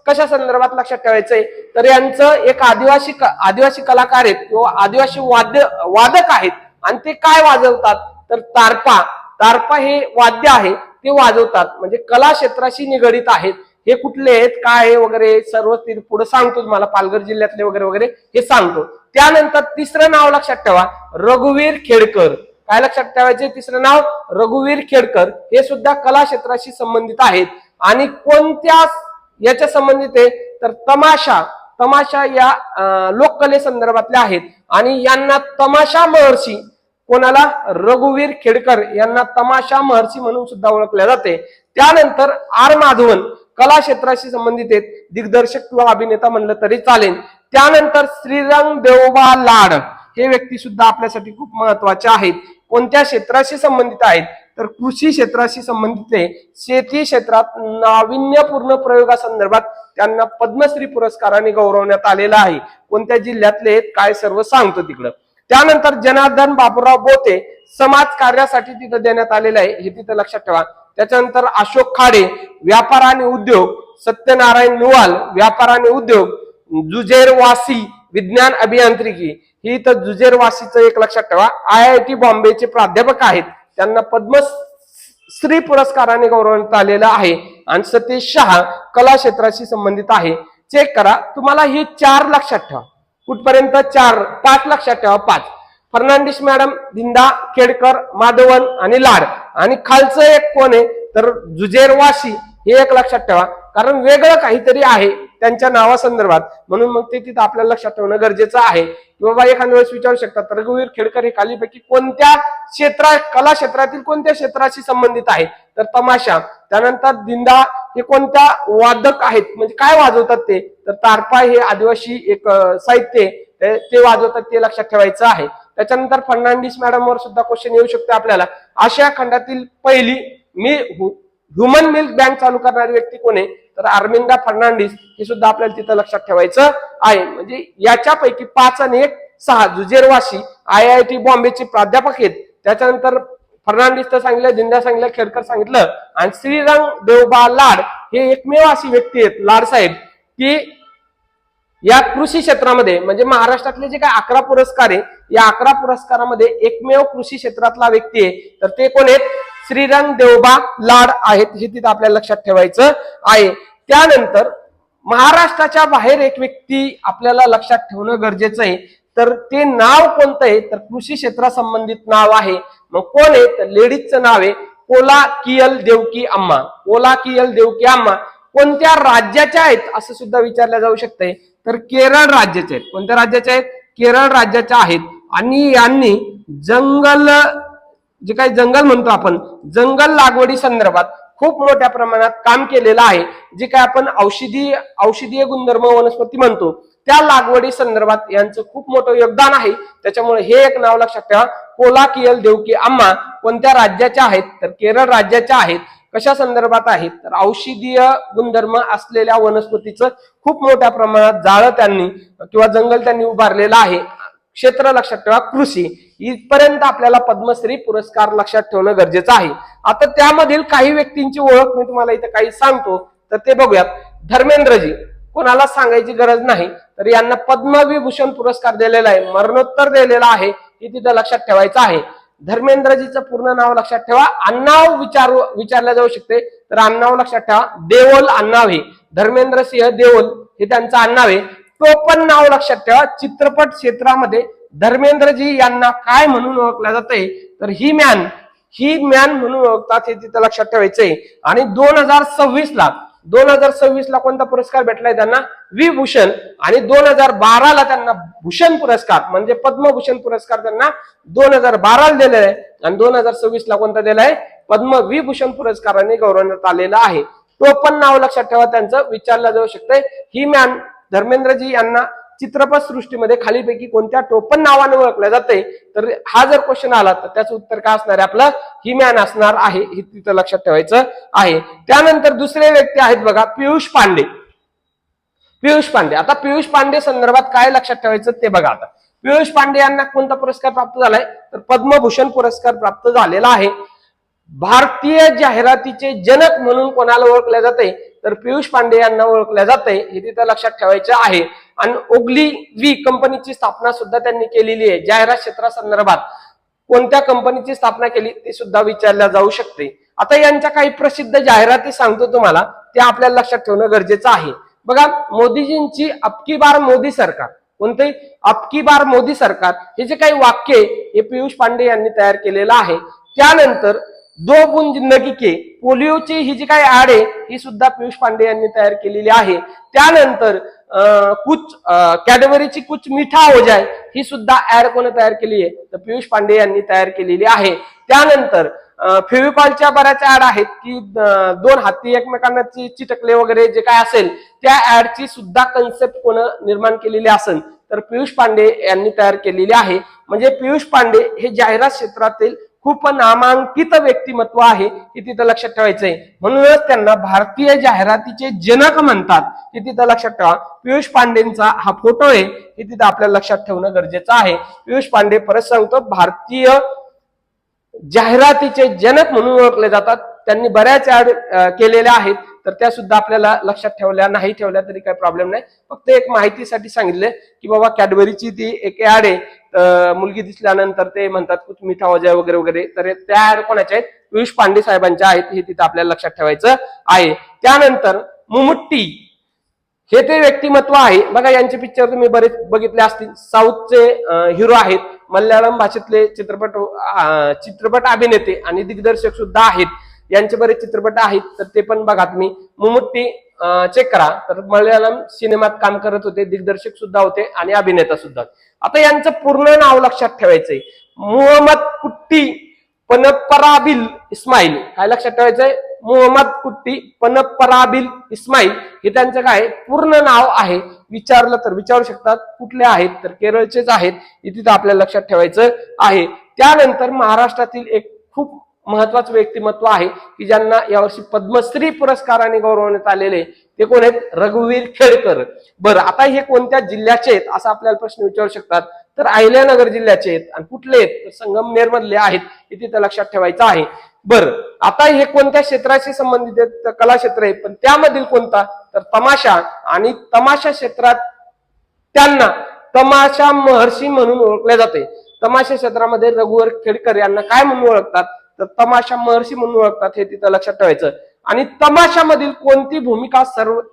कशा संदर्भात लक्षात ठेवायचंय तर यांचं एक आदिवासी कलाकार आहेत किंवा आदिवासी वादक आहेत। आणि ते काय वाजवतात तर तारपा हे वाद्य आहे ते वाजवतात, म्हणजे कला क्षेत्राशी निगडित आहेत। हे कुठले आहेत, काय आहे वगैरे सर्व पुढे सांगतो तुम्हाला, पालघर जिल्ह्यातले वगैरे वगैरे हे सांगतो। त्यानंतर तिसरं नाव लक्षात ठेवा, रघुवीर खेडकर। काय लक्षात ठेवायचे? तिसरं नाव रघुवीर खेडकर, हे सुद्धा कला क्षेत्राशी संबंधित आहेत. आणि कोणत्या याच्या संबंधित आहे? तर तमाशा या लोककले संदर्भातले आहेत. आणि यांना तमाशा महर्षी, कोणाला? रघुवीर खेडकर यांना तमाशा महर्षी म्हणून सुद्धा ओळखले जाते. त्यानंतर आर माधवन, कला क्षेत्राशी संबंधित आहेत, दिग्दर्शक किंवा अभिनेता म्हणलं तरी चालेल. त्यानंतर श्रीरंग देवबा लाड हे व्यक्ती सुद्धा आपल्यासाठी खूप महत्वाचे आहेत. कोणत्या क्षेत्राशी संबंधित आहेत? तर कृषी क्षेत्राशी संबंधित आहे. शेती क्षेत्रात नाविन्यपूर्ण प्रयोगासंदर्भात त्यांना पद्मश्री पुरस्काराने गौरवण्यात आलेला आहे. कोणत्या जिल्ह्यातले आहेत काय सर्व सांगतो तिकडं. त्यानंतर जनार्दन बाबूराव बोते, समाज कार्यासाठी तिथं देण्यात आलेलं आहे, हे तिथं लक्षात ठेवा. त्याच्यानंतर अशोक खाडे, व्यापार आणि उद्योग. सत्यनारायण नुवाल, व्यापार आणि उद्योग. जुजेर वासी, विज्ञान अभियांत्रिकी. ही तर जुजेर वासीचं एक लक्षात ठेवा. IIT बॉम्बेचे प्राध्यापक आहेत, त्यांना पद्मश्री पुरस्काराने गौरवण्यात आलेला आहे. आणि सतीश शहा कला क्षेत्राशी संबंधित आहे. चेक करा, तुम्हाला ही 4 लक्षात ठेवा. कुठपर्यंत? 4. 5 लक्षात ठेवा. 5 फर्नांडिस मॅडम, धिंदा, खेडकर, माधवन आणि लाड. आणि खालचं एक कोण आहे? तर जुजेर वासी, हे एक लक्षात ठेवा, कारण वेगळं काहीतरी आहे त्यांच्या नावासंदर्भात, म्हणून मग ते तिथं आपल्याला लक्षात ठेवणं गरजेचं आहे. किंवा एखाद्या वेळेस विचारू शकतात रघुवीर खेडकर हे खालीपैकी कोणत्या कला क्षेत्रातील कोणत्या क्षेत्राशी संबंधित आहे? तर तमाशा. त्यानंतर धिंदा हे कोणत्या वादक आहेत, म्हणजे काय वाजवतात ते? तर तारपा हे आदिवासी एक साहित्य ते वाजवतात, ते लक्षात ठेवायचं आहे. त्याच्यानंतर फर्नांडिस मॅडम वर सुद्धा क्वेश्चन येऊ शकतो आपल्याला. आशिया खंडातील पहिली ह्युमन मिल्क बँक चालू करणारी व्यक्ती कोण आहे? तर आर्मिंदा फर्नांडिस, हे सुद्धा आपल्याला तिथं लक्षात ठेवायचं आहे. म्हणजे याच्यापैकी 5 आणि 1 6. जुजेर वासी IIT बॉम्बेचे प्राध्यापक आहेत. त्याच्यानंतर फर्नांडिस तर सांगितलं, जिंदा सांगितलं, खेडकर सांगितलं. आणि श्रीरंग देवबा लाड हे एकमेव अशी व्यक्ती आहेत, लाड साहेब, की या कृषी क्षेत्रामध्ये, म्हणजे महाराष्ट्रातले जे काही 11 पुरस्कार आहे, या 11 पुरस्कारामध्ये एकमेव कृषी क्षेत्रातला व्यक्ती आहे. तर ते कोण आहेत? श्रीरंग देवबा लाड आहेत, हे तिथं आपल्याला लक्षात ठेवायचं आहे. त्यानंतर महाराष्ट्राच्या बाहेर एक व्यक्ती आपल्याला लक्षात ठेवणं गरजेचं आहे. तर ते नाव कोणतं आहे? तर कृषी क्षेत्रासंबंधित नाव आहे. मग कोण आहे? तर लेडीजचं नाव आहे कोलाकियल देवकी अम्मा. कोलाकियल देवकी अम्मा कोणत्या राज्याच्या आहेत असं सुद्धा विचारलं जाऊ शकतंय. तर केरळ राज्याचे आहेत. कोणत्या राज्याच्या आहेत? केरळ राज्याच्या आहेत. आणि यांनी जे काही जंगल म्हणतो आपण, जंगल लागवडी संदर्भात खूप मोठ्या प्रमाणात काम केलेलं आहे. जे काय आपण औषधीय गुणधर्म वनस्पती म्हणतो, त्या लागवडी संदर्भात यांचं खूप मोठं योगदान आहे. त्याच्यामुळे हे एक नाव लक्षात ठेवा, कोलाकियल देवकी अम्मा. कोणत्या राज्याच्या आहेत? तर केरळ राज्याच्या आहेत. कशा संदर्भात आहेत? तर औषधीय गुणधर्म असलेल्या वनस्पतीचं खूप मोठ्या प्रमाणात जाळं त्यांनी किंवा जंगल त्यांनी उभारलेलं आहे. क्षेत्र लक्षात ठेवा कृषी. इथपर्यंत आपल्याला पद्मश्री पुरस्कार लक्षात ठेवणं गरजेचं आहे. आता त्यामधील काही व्यक्तींची ओळख मी तुम्हाला इथं काही सांगतो, तर ते बघूयात. धर्मेंद्रजी, कोणाला सांगायची गरज नाही, तर यांना पद्मविभूषण पुरस्कार दिलेला आहे, मरणोत्तर दिलेला आहे, हे तिथं लक्षात ठेवायचं आहे. धर्मेंद्रजीचं पूर्ण नाव लक्षात ठेवा. आडनाव विचारलं जाऊ शकते, तर आडनाव लक्षात ठेवा, देओल आडनाव हे धर्मेंद्र सिंह देओल हे त्यांचं आडनाव आहे. टोपण नाव लक्षात ठेवा. चित्रपट क्षेत्रामध्ये धर्मेंद्रजी यांना काय म्हणून ओळखलं जातंय? तर ही मॅन म्हणून ओळखतात, हे तिथं लक्षात ठेवायचंय. आणि 2026 ला कोणता पुरस्कार भेटलाय त्यांना? विभूषण. आणि 2012 त्यांना भूषण पुरस्कार म्हणजे पद्मभूषण पुरस्कार त्यांना 2012 दिलेला आहे. आणि 2026 कोणता दिलाय? पद्मविभूषण पुरस्काराने गौरवण्यात आलेला आहे. तो पण नाव लक्षात ठेवा, त्यांचं विचारलं जाऊ शकतंय. ही मॅन धर्मेंद्रजी यांना चित्रपट सृष्टीमध्ये खालीपैकी कोणत्या टोपण नावाने ओळखलं जाते? तर हा जर क्वेश्चन आला तर त्याचं उत्तर काय असणार आहे? आपलं ही मॅन असणार आहे, हे तिथं लक्षात ठेवायचं आहे. त्यानंतर दुसरे व्यक्ती आहेत बघा, पियुष पांडे. आता पियुष पांडे संदर्भात काय लक्षात ठेवायचं ते बघा. आता पियुष पांडे यांना कोणता पुरस्कार प्राप्त झालाय? तर पद्मभूषण पुरस्कार प्राप्त झालेला आहे. भारतीय जाहिरातीचे जनक म्हणून कोणाला ओळखले जाते? तर पियुष पांडे यांना ओळखले जाते, हे तिथं लक्षात ठेवायचं आहे. आणि ओग्ली कंपनीची स्थापना सुद्धा त्यांनी केलेली आहे. जाहिरात क्षेत्रासंदर्भात कोणत्या कंपनीची स्थापना केली ते सुद्धा विचारल्या जाऊ शकते. आता यांच्या काही प्रसिद्ध जाहिराती सांगतो तुम्हाला, ते आपल्याला लक्षात ठेवणं गरजेचं आहे. बघा, मोदीजींची अबकी बार मोदी सरकार कोणते? अबकी बार मोदी सरकार, हे जे काही वाक्य हे पियुष पांडे यांनी तयार केलेलं आहे. त्यानंतर दो बूंद जिंदगी के, पोलिओची ही जी काही ऍड आहे ही सुद्धा पियुष पांडे यांनी तयार केलेली आहे. त्यानंतर कुछ कॅडबरीची कुछ मीठा हो जाए, ही सुद्धा ऍड कोण तयार केली आहे? तर पियुष पांडे यांनी तयार केलेली आहे. त्यानंतर फेविकॉलच्या बऱ्याच ऍड आहेत की दोन हाती एकमेकांना चिटकले वगैरे जे काय असेल त्या ऍडची सुद्धा कन्सेप्ट कोण निर्माण केलेली असेल तर पियुष पांडे यांनी तयार केलेली आहे. म्हणजे पियुष पांडे हे जाहिरात क्षेत्रातील खूप नामांकित व्यक्तिमत्व आहे हे तिथं लक्षात ठेवायचंय. म्हणूनच त्यांना भारतीय जाहिरातीचे जनक म्हणतात हे तिथं लक्षात ठेवा. पियुष पांडेंचा हा फोटो आहे हे तिथं आपल्याला लक्षात ठेवणं गरजेचं आहे. पियुष पांडे परत सांगतो भारतीय जाहिरातीचे जनक म्हणून ओळखले जातात. त्यांनी बऱ्याच ऍड केलेल्या आहेत तर त्या सुद्धा आपल्याला लक्षात ठेवल्या नाही ठेवल्या तरी काही प्रॉब्लेम नाही. फक्त एक माहितीसाठी सांगितले की बाबा कॅडबरीची ती एक ऍड आहे, मुलगी दिसल्यानंतर ते म्हणतात कुछ मीठा हो जाए वगैरे वगैरे, तर त्या ऍड कोणाच्या आहेत? पियुष पांडे साहेबांच्या आहेत हे तिथं आपल्याला लक्षात ठेवायचं आहे. त्यानंतर मुमुट्टी हे ते व्यक्तिमत्व आहे बघा. यांचे पिक्चर तुम्ही बरेच बघितले असतील. साऊथचे हिरो आहेत, मल्याळम भाषेतले चित्रपट अभिनेते आणि दिग्दर्शक सुद्धा आहेत. यांचे बरेच चित्रपट आहेत तर ते पण बघा तुम्ही. मुमुट्टी चेक करा. तर मल्याळम सिनेमात काम करत होते, दिग्दर्शक सुद्धा होते आणि अभिनेता सुद्धा. आता यांचं पूर्ण नाव लक्षात ठेवायचंय. मुहम्मद कुट्टी पनप्पराबिल इस्माईल. काय लक्षात ठेवायचंय? मुहम्मद कुट्टी पनप्पराबिल इस्माईल हे त्यांचं काय पूर्ण नाव आहे. विचारलं तर विचारू शकतात कुठले आहेत तर केरळचेच आहेत हे तिथं आपल्याला लक्षात ठेवायचं आहे. त्यानंतर महाराष्ट्रातील एक खूप महत्वाचं व्यक्तिमत्व आहे की ज्यांना यावर्षी पद्मश्री पुरस्काराने गौरवण्यात आलेले ते कोण आहेत? रघुवीर खेडकर. बरं, आता हे कोणत्या जिल्ह्याचे आहेत असा आपल्याला प्रश्न विचारू शकतात. तर अहिल्यानगर जिल्ह्याचे आहेत. आणि कुठले आहेत? तर संगमनेर मधले आहेत हे तिथं लक्षात ठेवायचं आहे. बरं, आता हे कोणत्या क्षेत्राशी संबंधित आहेत? तर कला क्षेत्र आहे. पण त्यामधील कोणता? तर तमाशा. आणि तमाशा क्षेत्रात त्यांना तमाशा महर्षी म्हणून ओळखले जाते. तमाशा क्षेत्रामध्ये रघुवीर खेडकर यांना काय म्हणून ओळखतात? तर तमाशा महर्षी म्हणून ओळखतात हे तिथं लक्षात ठेवायचं. आणि तमाशामधील कोणती भूमिका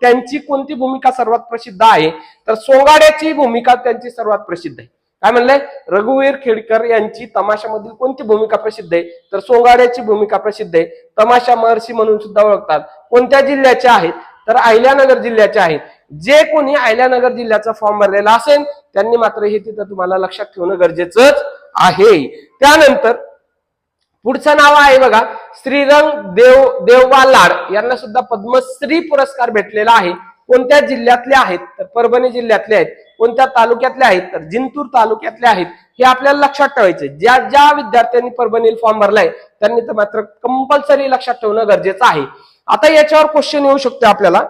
त्यांची कोणती भूमिका सर्वात प्रसिद्ध आहे? तर सोंगाड्याची भूमिका त्यांची सर्वात प्रसिद्ध आहे. काय म्हणलंय? रघुवीर खेडकर यांची तमाशामधील कोणती भूमिका प्रसिद्ध आहे? तर सोंगाड्याची भूमिका प्रसिद्ध आहे. तमाशा महर्षी म्हणून सुद्धा ओळखतात. कोणत्या जिल्ह्याचे आहेत? तर अहिल्यानगर जिल्ह्याचे आहेत. जे कोणी अहिल्यानगर जिल्ह्याचा फॉर्म भरलेला असेल त्यांनी मात्र हे तिथं तुम्हाला लक्षात ठेवणं गरजेचंच आहे. त्यानंतर पुढचं नाव आहे बघा श्रीरंग देवबा लाड. यांना सुद्धा पद्मश्री पुरस्कार भेटलेला आहे. कोणत्या जिल्ह्यातले आहेत? तर परभणी जिल्ह्यातले आहेत. कोणत्या तालुक्यातले आहेत? तर जिंतूर तालुक्यातले आहेत. हे आपल्याला लक्षात ठेवायचे. ज्या ज्या विद्यार्थ्यांनी परभणीला फॉर्म भरलाय त्यांनी तर मात्र कंपल्सरी लक्षात ठेवणं गरजेचं आहे. आता याच्यावर क्वेश्चन येऊ शकतो आपल्याला.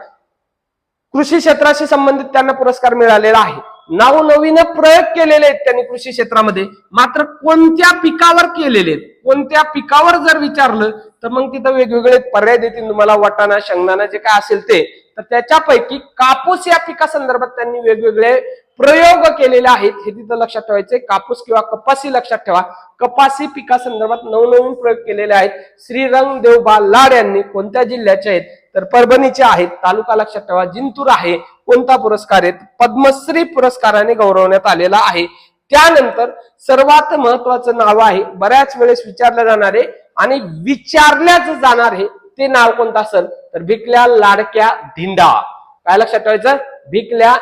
कृषी क्षेत्राशी संबंधित त्यांना पुरस्कार मिळालेला आहे. नवनवीन प्रयोग केलेले आहेत त्यांनी कृषी क्षेत्रामध्ये. मात्र कोणत्या पिकावर केलेले आहेत? कोणत्या पिकावर जर विचारलं तर मग तिथं वेगवेगळे पर्याय देतील तुम्हाला. वाटाणा, शेंगदाणा जे काय असेल ते. तर त्याच्यापैकी कापूस या पिका संदर्भात त्यांनी वेगवेगळे प्रयोग केलेले आहेत हे तिथं लक्षात ठेवायचे. कापूस किंवा कपासी लक्षात ठेवा. कपासी पिका संदर्भात नवनवीन प्रयोग केलेले आहेत. श्रीरंग देवबा लाड यांनी. कोणत्या जिल्ह्याचे आहेत? तर परभणीचे आहेत. तालुका लक्षात ठेवा जिंतूर आहे. कोणता पुरस्कार आहे? ते पुरस्काराने गौरवण्यात आलेला आहे. त्यानंतर सर्वात महत्वाचं नाव आहे, बऱ्याच वेळेस विचारलं जाणारे आणि विचारल्याच जाणार आहे ते नाव कोणतं असेल? तर भिकल्या लाडक्या धिंडा. काय लक्षात ठेवायचं? भिकल्या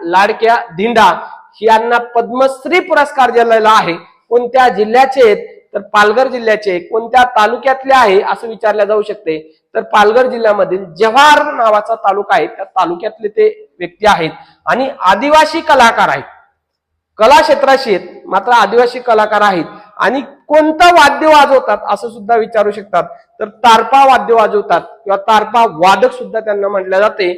लाडक्या धिंडा यांना पद्मश्री पुरस्कार दिलेला आहे. कोणत्या जिल्ह्याचे आहेत? तर पालघर जिल्ह्याचे. कोणत्या तालुक्यातले आहे असं विचारलं जाऊ शकते. तर पालघर जिल्ह्यामधील जव्हार नावाचा तालुका आहे त्या तालुक्यातले ते व्यक्ती आहेत. आणि आदिवासी कलाकार आहेत. कला क्षेत्राशी आहेत मात्र आदिवासी कलाकार आहेत. आणि कोणतं वाद्य वाजवतात असं सुद्धा विचारू शकतात. तर तारपा वाद्य वाजवतात किंवा तारपा वादक सुद्धा त्यांना म्हटलं जाते.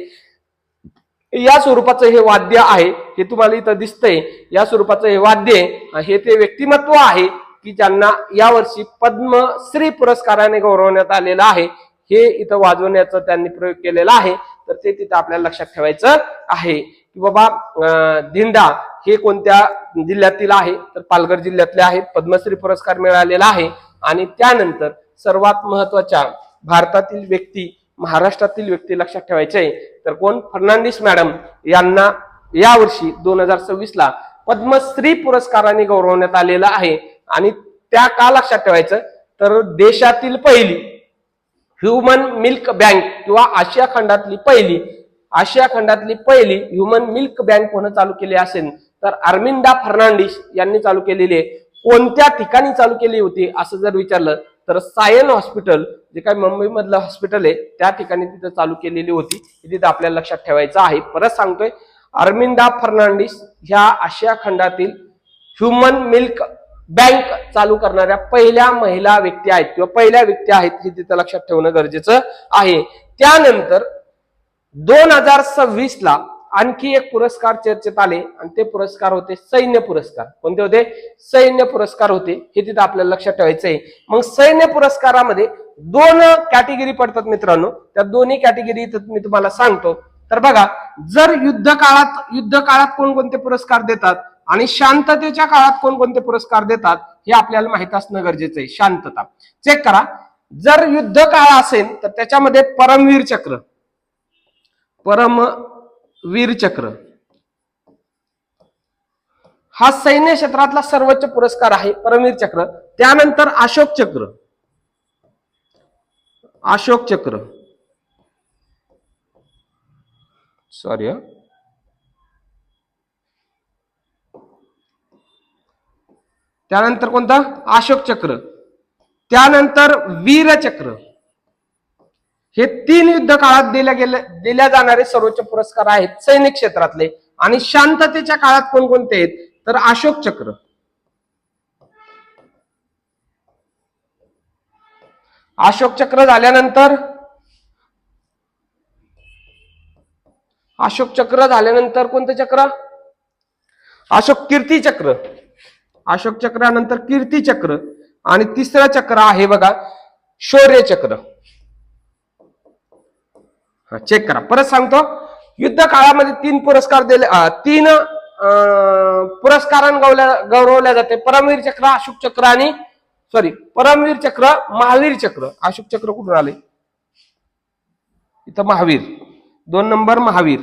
या स्वरूपाचं हे वाद्य आहे हे तुम्हाला इथं दिसतंय. या स्वरूपाचं हे वाद्य हे ते व्यक्तिमत्व आहे की ज्यांना यावर्षी पद्मश्री पुरस्काराने गौरवण्यात आलेलं आहे. हे इथं वाजवण्याचा त्यांनी प्रयोग केलेला आहे. तर ते तिथं आपल्याला लक्षात ठेवायचं आहे की बाबा धिंडा हे कोणत्या जिल्ह्यातील आहे? तर पालघर जिल्ह्यातले आहेत. पद्मश्री पुरस्कार मिळालेला आहे. आणि त्यानंतर सर्वात महत्वाच्या भारतातील व्यक्ती, महाराष्ट्रातील व्यक्ती लक्षात ठेवायचे तर कोण? फर्नांडिस मॅडम यांना यावर्षी 2026 ला पद्मश्री पुरस्काराने गौरवण्यात आलेला आहे। आणि त्या का लक्षात ठेवायचं तर देशातील पहिली ह्युमन मिल्क बँक किंवा आशिया खंडातली पहिली ह्युमन मिल्क बँक कोण चालू केली असेल तर अर्मिंदा फर्नांडिस यांनी चालू केलेली आहे। कोणत्या ठिकाणी चालू केली होती असं जर विचारलं तर सायन हॉस्पिटल, जे काही मुंबई मधलं हॉस्पिटल आहे त्या ठिकाणी तिथं चालू केलेली होती। तिथं आपल्याला लक्षात ठेवायचं आहे। परत सांगतोय, अर्मिंदा फर्नांडिस ह्या आशिया खंडातील ह्युमन मिल्क बँक चालू करणाऱ्या पहिल्या महिला व्यक्ती आहेत किंवा पहिल्या व्यक्ती आहेत हे तिथं लक्षात ठेवणं गरजेचं आहे। त्यानंतर 2026 ला आणखी एक पुरस्कार चर्चेत आले आणि ते पुरस्कार होते सैन्य पुरस्कार। कोणते होते? सैन्य पुरस्कार होते, हे तिथं आपल्याला लक्षात ठेवायचं आहे। मग सैन्य पुरस्कारामध्ये 2 कॅटेगरी पडतात मित्रांनो, त्या दोन्ही कॅटेगरी मी तुम्हाला सांगतो। तर बघा, जर युद्ध काळात कोणकोणते पुरस्कार देतात आणि शांततेच्या काळात कोणकोणते पुरस्कार देतात हे आपल्याला माहित असणं गरजेचं आहे। शांतता चेक करा, जर युद्ध काळ असेल तर त्याच्यामध्ये परमवीर चक्र हा सैन्य क्षेत्रातला सर्वोच्च पुरस्कार आहे, परमवीर चक्र। त्यानंतर अशोक चक्र सॉरी त्यानंतर कोणता? अशोक चक्र। त्यानंतर वीरचक्र। हे 3 युद्ध काळात दिल्या जाणारे सर्वोच्च पुरस्कार आहेत सैनिक क्षेत्रातले। आणि शांततेच्या काळात कोणकोणते आहेत तर अशोक चक्र, झाल्यानंतर कोणतं चक्र? अशोक चक्रानंतर कीर्ती चक्र आणि तिसरं चक्र आहे बघा शौर्य चक्र। चेक करा, परत सांगतो, युद्ध काळामध्ये 3 पुरस्कार दिले, 3 पुरस्कारांनी गौरवल्या जाते, परमवीर चक्र, अशोक चक्र आणि परमवीर चक्र, महावीर चक्र। अशोक चक्र कुठून आले? इथं महावीर, 2 नंबर महावीर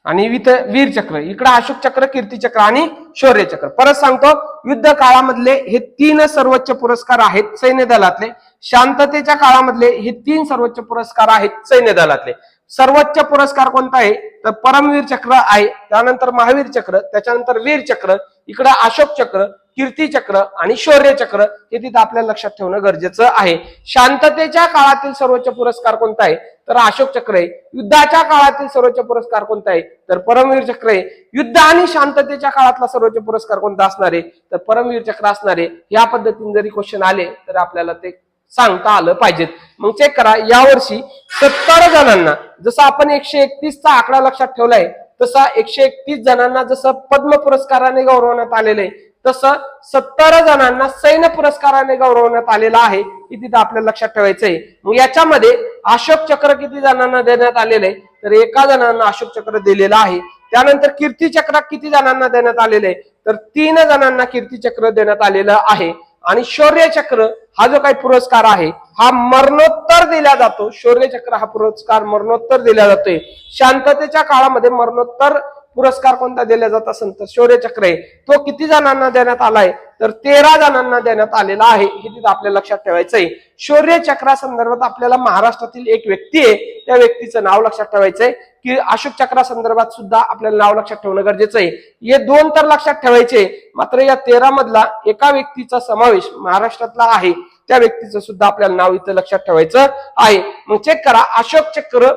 आणि वीर चक्र, इकडे अशोक चक्र, कीर्ती चक्र आणि शौर्य चक्र। परत सांगतो, युद्ध काळामधले हे 3 सर्वोच्च पुरस्कार आहेत सैन्य दलातले। शांततेच्या काळामधले हे 3 सर्वोच्च पुरस्कार आहेत सैन्य दलातले। सर्वोच्च पुरस्कार कोणता आहे तर परमवीर चक्र आहे, त्यानंतर महावीर चक्र, त्याच्यानंतर वीर चक्र, इकडे अशोक चक्र, कीर्ती चक्र आणि शौर्य चक्र हे तिथं आपल्याला लक्षात ठेवणं गरजेचं आहे। शांततेच्या काळातील सर्वोच्च पुरस्कार कोणता आहे तर अशोक चक्र आहे। युद्धाच्या काळातील सर्वोच्च पुरस्कार कोणता आहे तर परमवीर चक्र आहे। युद्ध आणि शांततेच्या काळातला सर्वोच्च पुरस्कार कोणता असणार आहे तर परमवीर चक्र असणार आहे। या पद्धतीने जरी क्वेश्चन आले तर आपल्याला ते सांगता आलं पाहिजेत। मग चेक करा, यावर्षी 70 जणांना, जसं आपण 131 चा आकडा लक्षात ठेवलाय तसा 131 जणांना जसं पद्म पुरस्काराने गौरवण्यात आलेलं आहे तसं 70 जणांना सैन्य पुरस्काराने गौरवण्यात आलेला आहे, की तिथं आपल्याला लक्षात ठेवायचंय। मग याच्यामध्ये अशोक चक्र किती जणांना देण्यात आलेलं आहे तर 1 जणांना अशोक चक्र दिलेलं आहे। त्यानंतर कीर्ती चक्र किती जणांना देण्यात आलेलं आहे तर 3 जणांना कीर्ती चक्र देण्यात आलेलं आहे। आणि शौर्य चक्र हा जो काही पुरस्कार आहे हा मरणोत्तर दिला जातो। शौर्य चक्र हा पुरस्कार मरणोत्तर दिला जातोय। शांततेच्या काळामध्ये मरणोत्तर पुरस्कार कोणता दिला जात असेल तर शौर्य चक्र आहे, तो किती जणांना देण्यात आलाय तर 13 जणांना देण्यात आलेला आहे, हे तिथं आपल्याला लक्षात ठेवायचंय। शौर्य चक्रा संदर्भात आपल्याला महाराष्ट्रातील एक व्यक्ती आहे त्या व्यक्तीचं नाव लक्षात ठेवायचंय, की अशोक चक्रा संदर्भात सुद्धा आपल्याला नाव लक्षात ठेवणं गरजेचं आहे। हे 2 तर लक्षात ठेवायचे, मात्र या 13 मधला एका व्यक्तीचा समावेश महाराष्ट्रातला आहे, त्या व्यक्तीचं सुद्धा आपल्याला नाव इथं लक्षात ठेवायचं आहे। मग चेक करा, अशोक चक्र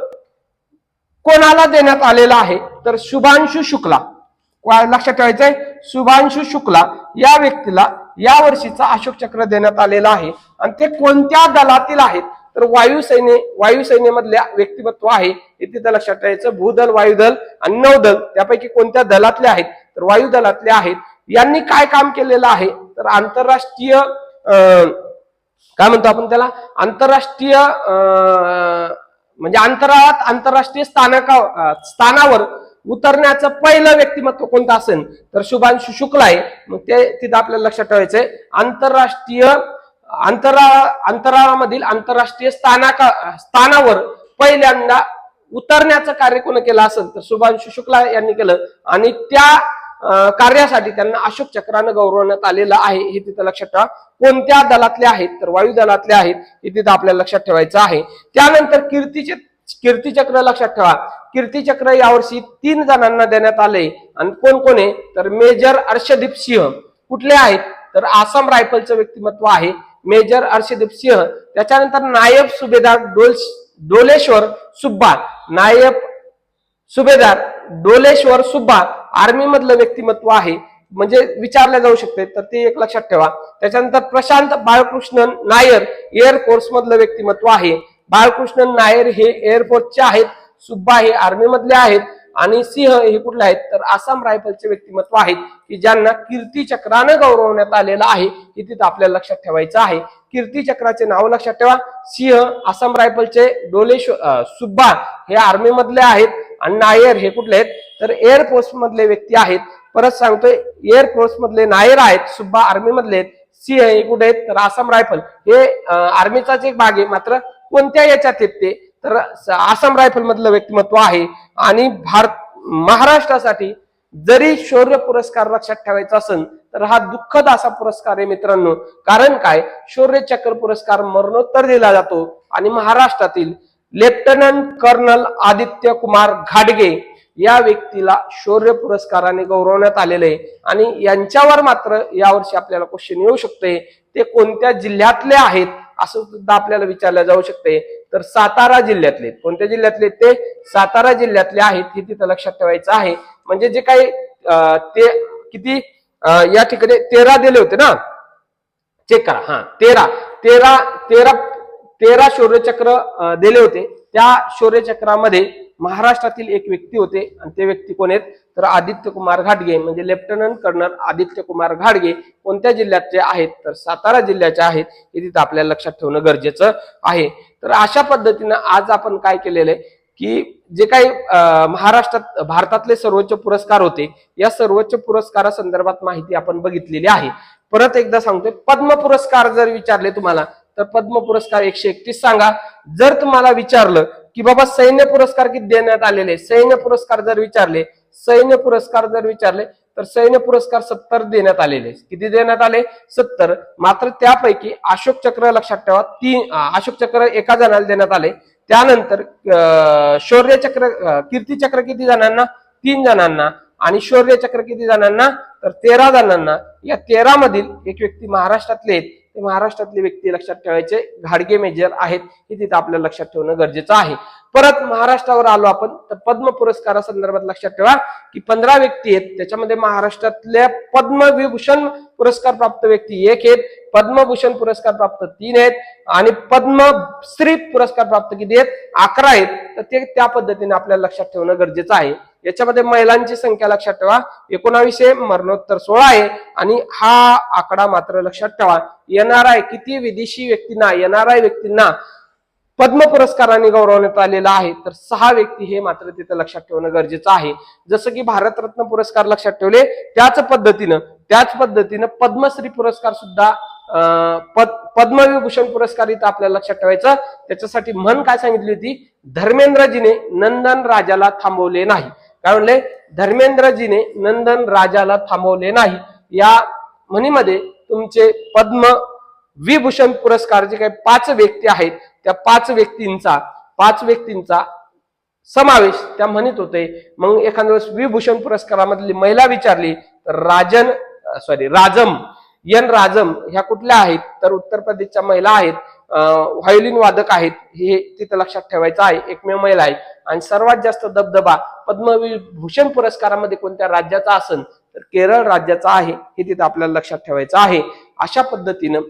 कोणाला देण्यात आलेला आहे तर शुभांशु शुक्ला, लक्षात ठेवायचंय शुभांशु शुक्ला या व्यक्तीला या वर्षीचा अशोक चक्र देण्यात आलेला आहे। आणि ते कोणत्या दलातील आहेत तर वायुसेनेमधल्या व्यक्तिमत्व आहे, हे तिथं लक्षात ठेवायचं। भूदल, वायुदल आणि नौदल त्यापैकी कोणत्या दलातले आहेत तर वायू दलातले आहेत। यांनी काय काम केलेलं आहे तर आंतरराष्ट्रीय काय म्हणतो आपण त्याला, आंतरराष्ट्रीय म्हणजे अंतराळात आंतरराष्ट्रीय स्थानावर उतरण्याचं पहिलं व्यक्तिमत्व कोणतं असेल तर शुभांशु शुक्ला आहे। मग ते तिथं आपल्याला लक्षात ठेवायचंय। अंतराळामधील आंतरराष्ट्रीय स्थानावर पहिल्यांदा उतरण्याचं कार्य कोण केलं असेल तर शुभांशु शुक्ला यांनी केलं आणि त्या कार्यासाठी त्यांना अशोक चक्रानं गौरवण्यात आलेलं आहे हे तिथं लक्षात ठेवा. कोणत्या दलातले आहेत तर वायू दलातले आहेत हे तिथं आपल्याला लक्षात ठेवायचं आहे. त्यानंतर कीर्तिचक्र लक्षात ठेवा. कीर्तिचक्र यावर्षी 3 जणांना देण्यात आले आणि कोण कोण आहे तर मेजर अर्षदीप सिंह कुठले आहेत तर आसाम रायफलचं व्यक्तिमत्व आहे मेजर अर्षदीप सिंह. त्याच्यानंतर नायब सुभेदार डोलेश्वर सुब्बा, नायब सुभेदार डोलेश्वर सुब्बा आर्मी मधलं व्यक्तिमत्व आहे म्हणजे विचारले जाऊ शकते तर ते एक लक्षात ठेवा. त्याच्यानंतर प्रशांत बाळकृष्णन नायर एअरफोर्स मधलं व्यक्तिमत्व आहे. बाळकृष्णन नायर हे एअरफोर्सचे आहेत, सुब्बा हे आर्मी मधले आहेत आणि सिंह हे कुठले आहेत तर आसाम रायफलचे व्यक्तिमत्व आहेत की ज्यांना कीर्तिचक्रानं गौरवण्यात आलेलं आहे हे तिथं आपल्याला लक्षात ठेवायचं आहे. कीर्तिचक्राचे नाव लक्षात ठेवा. सिंह आसाम रायफलचे, डोलेश्वर सुब्बा हे आर्मी मधले आहेत आणि नायर हे कुठले आहेत तर एअरफोर्स मधले व्यक्ती आहेत. परत सांगतोय एअरफोर्स मधले नायर आहेत, सुब्बा आर्मी मधले आहेत, सिंह हे कुठे आहेत तर आसाम रायफल हे आर्मीचाच एक भाग आहे मात्र कोणत्या याच्यात आहेत ते तर आसाम रायफल मधलं व्यक्तिमत्व आहे. आणि महाराष्ट्रासाठी जरी शौर्य पुरस्कार लक्षात ठेवायचा असेल तर हा दुःखद असा पुरस्कार आहे मित्रांनो. कारण काय शौर्य चक्र पुरस्कार मरणोत्तर दिला जातो आणि महाराष्ट्रातील लेफ्टनंट कर्नल आदित्य कुमार घाटगे या व्यक्तीला शौर्य पुरस्काराने गौरवण्यात आलेले आहे. आणि यांच्यावर मात्र यावर्षी आपल्याला क्वेश्चन येऊ शकते ते कोणत्या जिल्ह्यातले आहेत असं सुद्धा आपल्याला विचारलं जाऊ शकते तर सातारा जिल्ह्यातले. कोणत्या जिल्ह्यातले ते सातारा जिल्ह्यातले आहेत हे तिथं लक्षात ठेवायचं आहे. म्हणजे जे काही ते किती या ठिकाणी 13 दिले होते ना, चेक करा. हा 13 शौर्यचक्र दिले होते. त्या शौर्यचक्रामध्ये महाराष्ट्रातील एक व्यक्ती होते आणि ते व्यक्ती कोण आहेत तर आदित्य कुमार घाटगे म्हणजे लेफ्टनंट कर्नल आदित्य कुमार घाटगे कोणत्या जिल्ह्याचे आहेत तर सातारा जिल्ह्याचे आहेत हे तिथं आपल्याला लक्षात ठेवणं गरजेचं आहे. तर अशा पद्धतीनं आज आपण काय केलेलं आहे की जे काही महाराष्ट्रात भारतातले सर्वोच्च पुरस्कार होते या सर्वोच्च पुरस्कारासंदर्भात माहिती आपण बघितलेली आहे. परत एकदा सांगतोय पद्म पुरस्कार जर विचारले तुम्हाला तर पद्म पुरस्कार 131 सांगा. जर तुम्हाला विचारलं की बाबा सैन्य पुरस्कार किती देण्यात आलेले, सैन्य पुरस्कार जर विचारले तर सैन्य पुरस्कार 70 देण्यात आलेले. किती देण्यात आले 70. मात्र त्यापैकी अशोक चक्र लक्षात ठेवा 3 अशोक चक्र एका जणाला देण्यात आले. त्यानंतर शौर्य चक्र कीर्तिचक्र किती जणांना 3 जणांना आणि शौर्य चक्र किती जणांना तर 13 जणांना. या 13 मधील एक व्यक्ती महाराष्ट्रातले आहेत. ते महाराष्ट्रातले व्यक्ती लक्षात ठेवायचे घाटगे मेजर आहेत हे तिथे आपल्याला लक्षात ठेवणं गरजेचं आहे. परत महाराष्ट्रावर आलो आपण तर पद्म पुरस्कारासंदर्भात लक्षात ठेवा की 15 व्यक्ती आहेत. त्याच्यामध्ये महाराष्ट्रातल्या पद्मविभूषण पुरस्कार प्राप्त व्यक्ती 1 आहेत, पद्मभूषण पुरस्कार प्राप्त 3 आहेत आणि पद्मश्री पुरस्कार प्राप्त किती आहेत 11 आहेत. तर ते त्या पद्धतीने आपल्याला लक्षात ठेवणं गरजेचं आहे. याच्यामध्ये महिलांची संख्या लक्षात ठेवा 19 मरणोत्तर 16 आहे आणि हा आकडा मात्र लक्षात ठेवा. NRI किती विदेशी व्यक्तींना NRI व्यक्तींना पद्म पुरस्काराने गौरवण्यात आलेला आहे तर 6 व्यक्ती हे मात्र तिथं लक्षात ठेवणं गरजेचं आहे. जसं की भारतरत्न पुरस्कार लक्षात ठेवले त्याच पद्धतीनं पद्मश्री पुरस्कार सुद्धा पद्मविभूषण पुरस्कार इथं आपल्याला लक्षात ठेवायचं. त्याच्यासाठी म्हण काय सांगितली होती धर्मेंद्रजीने नंदन राजाला थांबवले नाही. काय म्हणले धर्मेंद्रजीने नंदन राजाला थांबवले नाही. या म्हणीमध्ये तुमचे पद्म विभूषण पुरस्कार जे काही 5 व्यक्ती आहेत त्या 5 व्यक्तींचा समावेश त्या म्हणत होते. मग एखाद्या वेळेस विभूषण पुरस्कारामधली महिला विचारली तर राजम ह्या कुठल्या आहेत तर उत्तर प्रदेशच्या महिला आहेत, व्हायोलिन वादक आहेत हे तिथं लक्षात ठेवायचं आहे. एकमेव महिला आहे. आणि सर्वात जास्त दबदबा पद्मविभूषण पुरस्कारामध्ये कोणत्या राज्याचा असेल तर केरळ राज्याचा आहे हे तिथं आपल्याला लक्षात ठेवायचं आहे. अशा पद्धतीनं